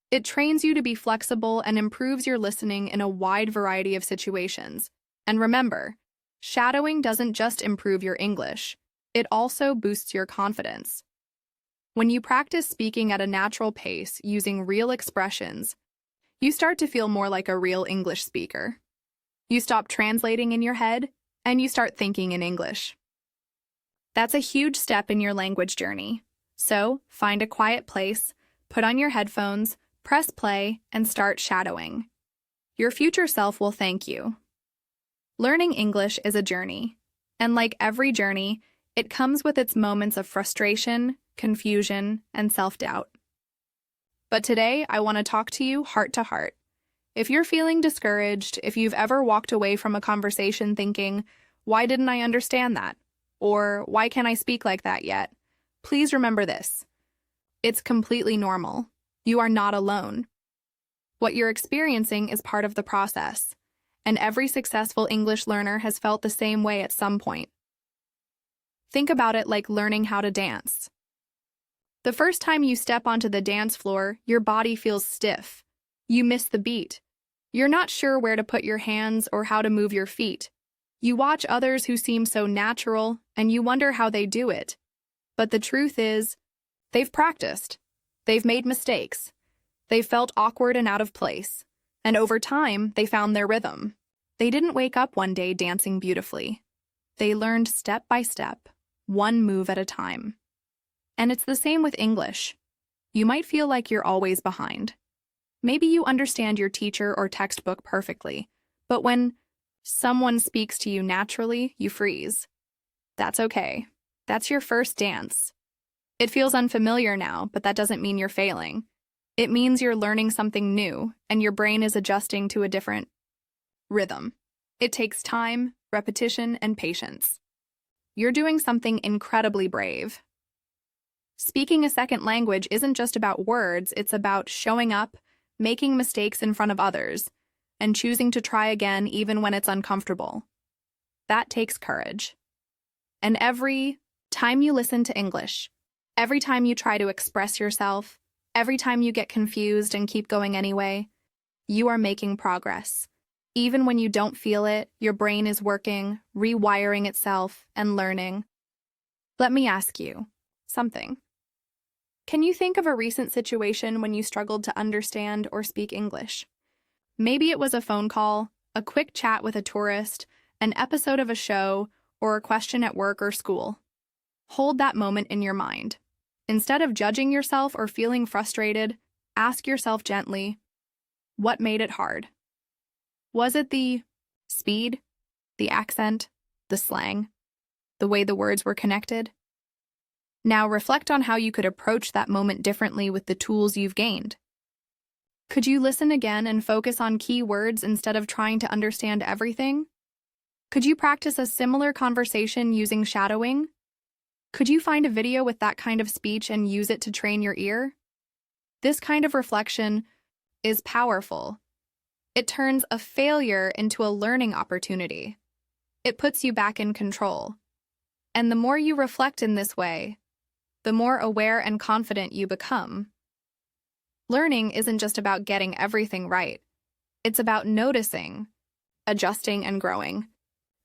It trains you to be flexible and improves your listening in a wide variety of situations. And remember, shadowing doesn't just improve your English, it also boosts your confidence. When you practice speaking at a natural pace using real expressions, you start to feel more like a real English speaker. You stop translating in your head, and you start thinking in English. That's a huge step in your language journey. So, find a quiet place, put on your headphones, press play, and start shadowing. Your future self will thank you. Learning English is a journey, and like every journey, it comes with its moments of frustration, confusion, and self-doubt. But today, I want to talk to you heart to heart. If you're feeling discouraged, if you've ever walked away from a conversation thinking, "Why didn't I understand that?" or "Why can't I speak like that yet?" please remember this. It's completely normal. You are not alone. What you're experiencing is part of the process, and every successful English learner has felt the same way at some point. Think about it like learning how to dance. The first time you step onto the dance floor, your body feels stiff. You miss the beat. You're not sure where to put your hands or how to move your feet. You watch others who seem so natural, and you wonder how they do it. But the truth is, they've practiced. They've made mistakes. They've felt awkward and out of place. And over time, they found their rhythm. They didn't wake up one day dancing beautifully. They learned step by step, one move at a time. And it's the same with English. You might feel like you're always behind. Maybe you understand your teacher or textbook perfectly, but when someone speaks to you naturally, you freeze. That's okay. That's your first dance. It feels unfamiliar now, but that doesn't mean you're failing. It means you're learning something new, and your brain is adjusting to a different rhythm. It takes time, repetition, and patience. You're doing something incredibly brave. Speaking a second language isn't just about words, it's about showing up, making mistakes in front of others, and choosing to try again even when it's uncomfortable. That takes courage. And every time you listen to English, every time you try to express yourself, every time you get confused and keep going anyway, you are making progress. Even when you don't feel it, your brain is working, rewiring itself, and learning. Let me ask you something. Can you think of a recent situation when you struggled to understand or speak English? Maybe it was a phone call, a quick chat with a tourist, an episode of a show, or a question at work or school. Hold that moment in your mind. Instead of judging yourself or feeling frustrated, ask yourself gently, what made it hard? Was it the speed, the accent, the slang, the way the words were connected? Now reflect on how you could approach that moment differently with the tools you've gained. Could you listen again and focus on key words instead of trying to understand everything? Could you practice a similar conversation using shadowing? Could you find a video with that kind of speech and use it to train your ear? This kind of reflection is powerful. It turns a failure into a learning opportunity. It puts you back in control. And the more you reflect in this way, the more aware and confident you become. Learning isn't just about getting everything right. It's about noticing, adjusting, and growing.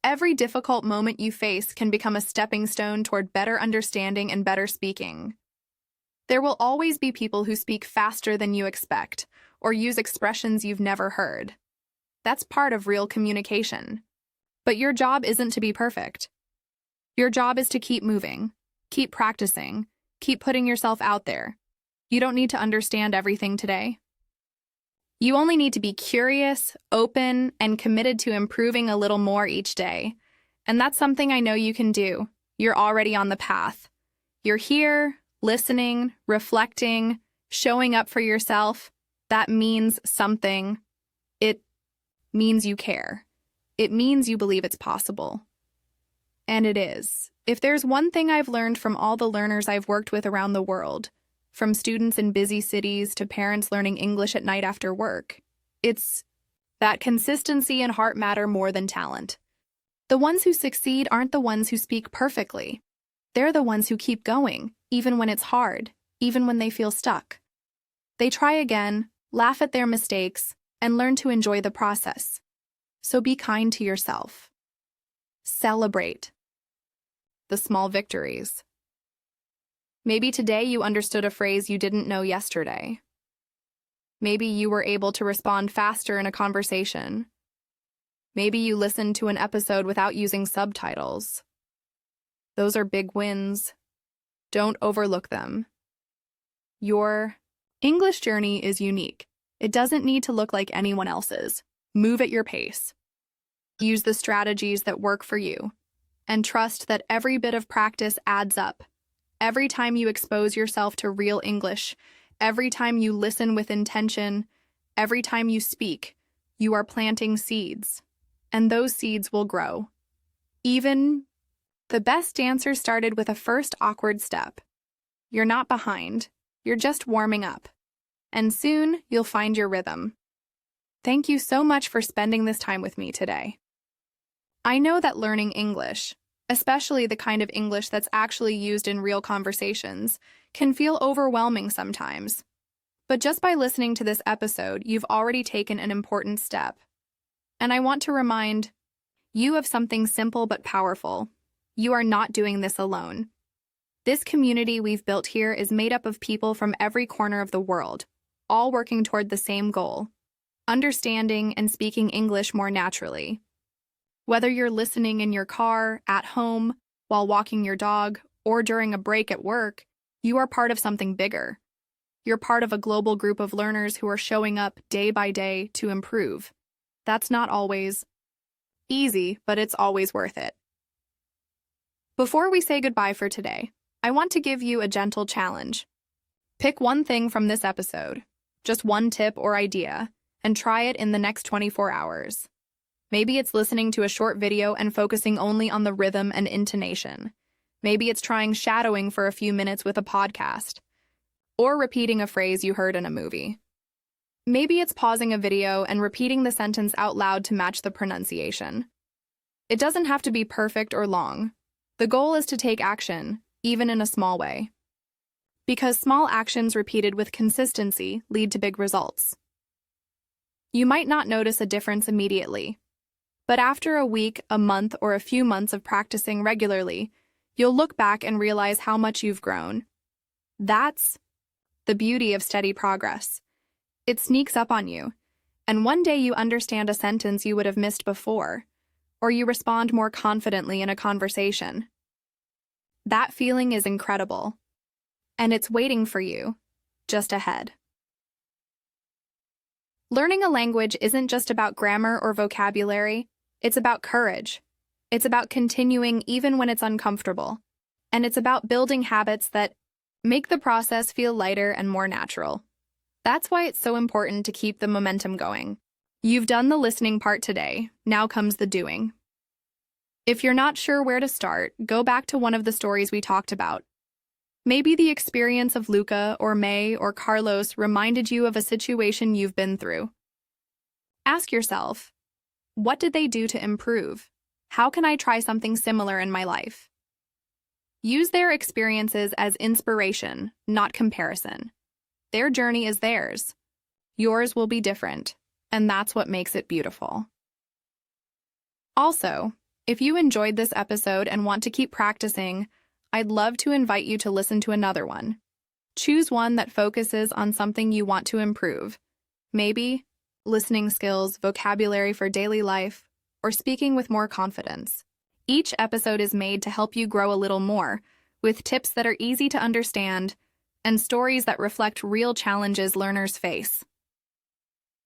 Every difficult moment you face can become a stepping stone toward better understanding and better speaking. There will always be people who speak faster than you expect, or use expressions you've never heard. That's part of real communication. But your job isn't to be perfect. Your job is to keep moving, keep practicing, keep putting yourself out there. You don't need to understand everything today. You only need to be curious, open, and committed to improving a little more each day. And that's something I know you can do. You're already on the path. You're here, listening, reflecting, showing up for yourself. That means something. It means you care. It means you believe it's possible. And it is. If there's one thing I've learned from all the learners I've worked with around the world, from students in busy cities to parents learning English at night after work, it's that consistency and heart matter more than talent. The ones who succeed aren't the ones who speak perfectly. They're the ones who keep going, even when it's hard, even when they feel stuck. They try again, laugh at their mistakes, and learn to enjoy the process. So be kind to yourself. Celebrate the small victories. Maybe today you understood a phrase you didn't know yesterday. Maybe you were able to respond faster in a conversation. Maybe you listened to an episode without using subtitles. Those are big wins. Don't overlook them. Your English journey is unique. It doesn't need to look like anyone else's. Move at your pace. Use the strategies that work for you, and trust that every bit of practice adds up. Every time you expose yourself to real English, every time you listen with intention, every time you speak, you are planting seeds, and those seeds will grow. Even the best dancer started with a first awkward step. You're not behind, you're just warming up, and soon you'll find your rhythm. Thank you so much for spending this time with me today. I know that learning English, especially the kind of English that's actually used in real conversations, can feel overwhelming sometimes. But just by listening to this episode, you've already taken an important step. And I want to remind you of something simple but powerful. You are not doing this alone. This community we've built here is made up of people from every corner of the world, all working toward the same goal: understanding and speaking English more naturally. Whether you're listening in your car, at home, while walking your dog, or during a break at work, you are part of something bigger. You're part of a global group of learners who are showing up day by day to improve. That's not always easy, but it's always worth it. Before we say goodbye for today, I want to give you a gentle challenge. Pick one thing from this episode, just one tip or idea, and try it in the next 24 hours. Maybe it's listening to a short video and focusing only on the rhythm and intonation. Maybe it's trying shadowing for a few minutes with a podcast, or repeating a phrase you heard in a movie. Maybe it's pausing a video and repeating the sentence out loud to match the pronunciation. It doesn't have to be perfect or long. The goal is to take action, even in a small way. Because small actions repeated with consistency lead to big results. You might not notice a difference immediately, but after a week, a month, or a few months of practicing regularly, you'll look back and realize how much you've grown. That's the beauty of steady progress. It sneaks up on you, and one day you understand a sentence you would have missed before, or you respond more confidently in a conversation. That feeling is incredible, and it's waiting for you, just ahead. Learning a language isn't just about grammar or vocabulary, it's about courage. It's about continuing even when it's uncomfortable. And it's about building habits that make the process feel lighter and more natural. That's why it's so important to keep the momentum going. You've done the listening part today, now comes the doing. If you're not sure where to start, go back to one of the stories we talked about. Maybe the experience of Luca or May or Carlos reminded you of a situation you've been through. Ask yourself, what did they do to improve? How can I try something similar in my life? Use their experiences as inspiration, not comparison. Their journey is theirs. Yours will be different, and that's what makes it beautiful. Also, if you enjoyed this episode and want to keep practicing, I'd love to invite you to listen to another one. Choose one that focuses on something you want to improve. Maybe listening skills, vocabulary for daily life, or speaking with more confidence. Each episode is made to help you grow a little more, with tips that are easy to understand and stories that reflect real challenges learners face.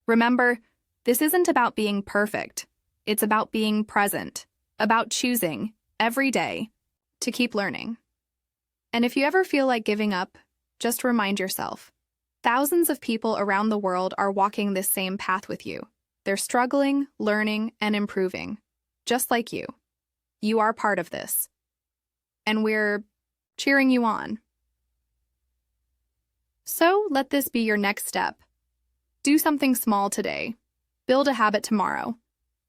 Remember, this isn't about being perfect. It's about being present, about choosing, every day, to keep learning. And if you ever feel like giving up, just remind yourself, thousands of people around the world are walking this same path with you. They're struggling, learning, and improving, just like you. You are part of this. And we're cheering you on. So let this be your next step. Do something small today. Build a habit tomorrow.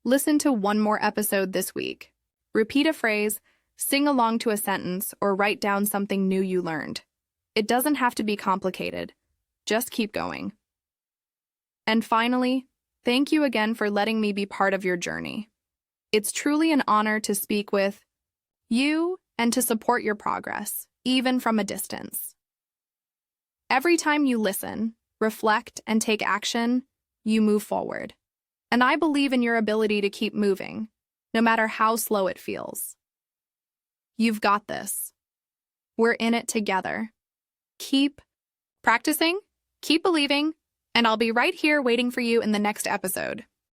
Listen to one more episode this week. Repeat a phrase, sing along to a sentence, or write down something new you learned. It doesn't have to be complicated. Just keep going. And finally, thank you again for letting me be part of your journey. It's truly an honor to speak with you and to support your progress, even from a distance. Every time you listen, reflect, and take action, you move forward. And I believe in your ability to keep moving, no matter how slow it feels. You've got this. We're in it together. Keep practicing, keep believing, and I'll be right here waiting for you in the next episode.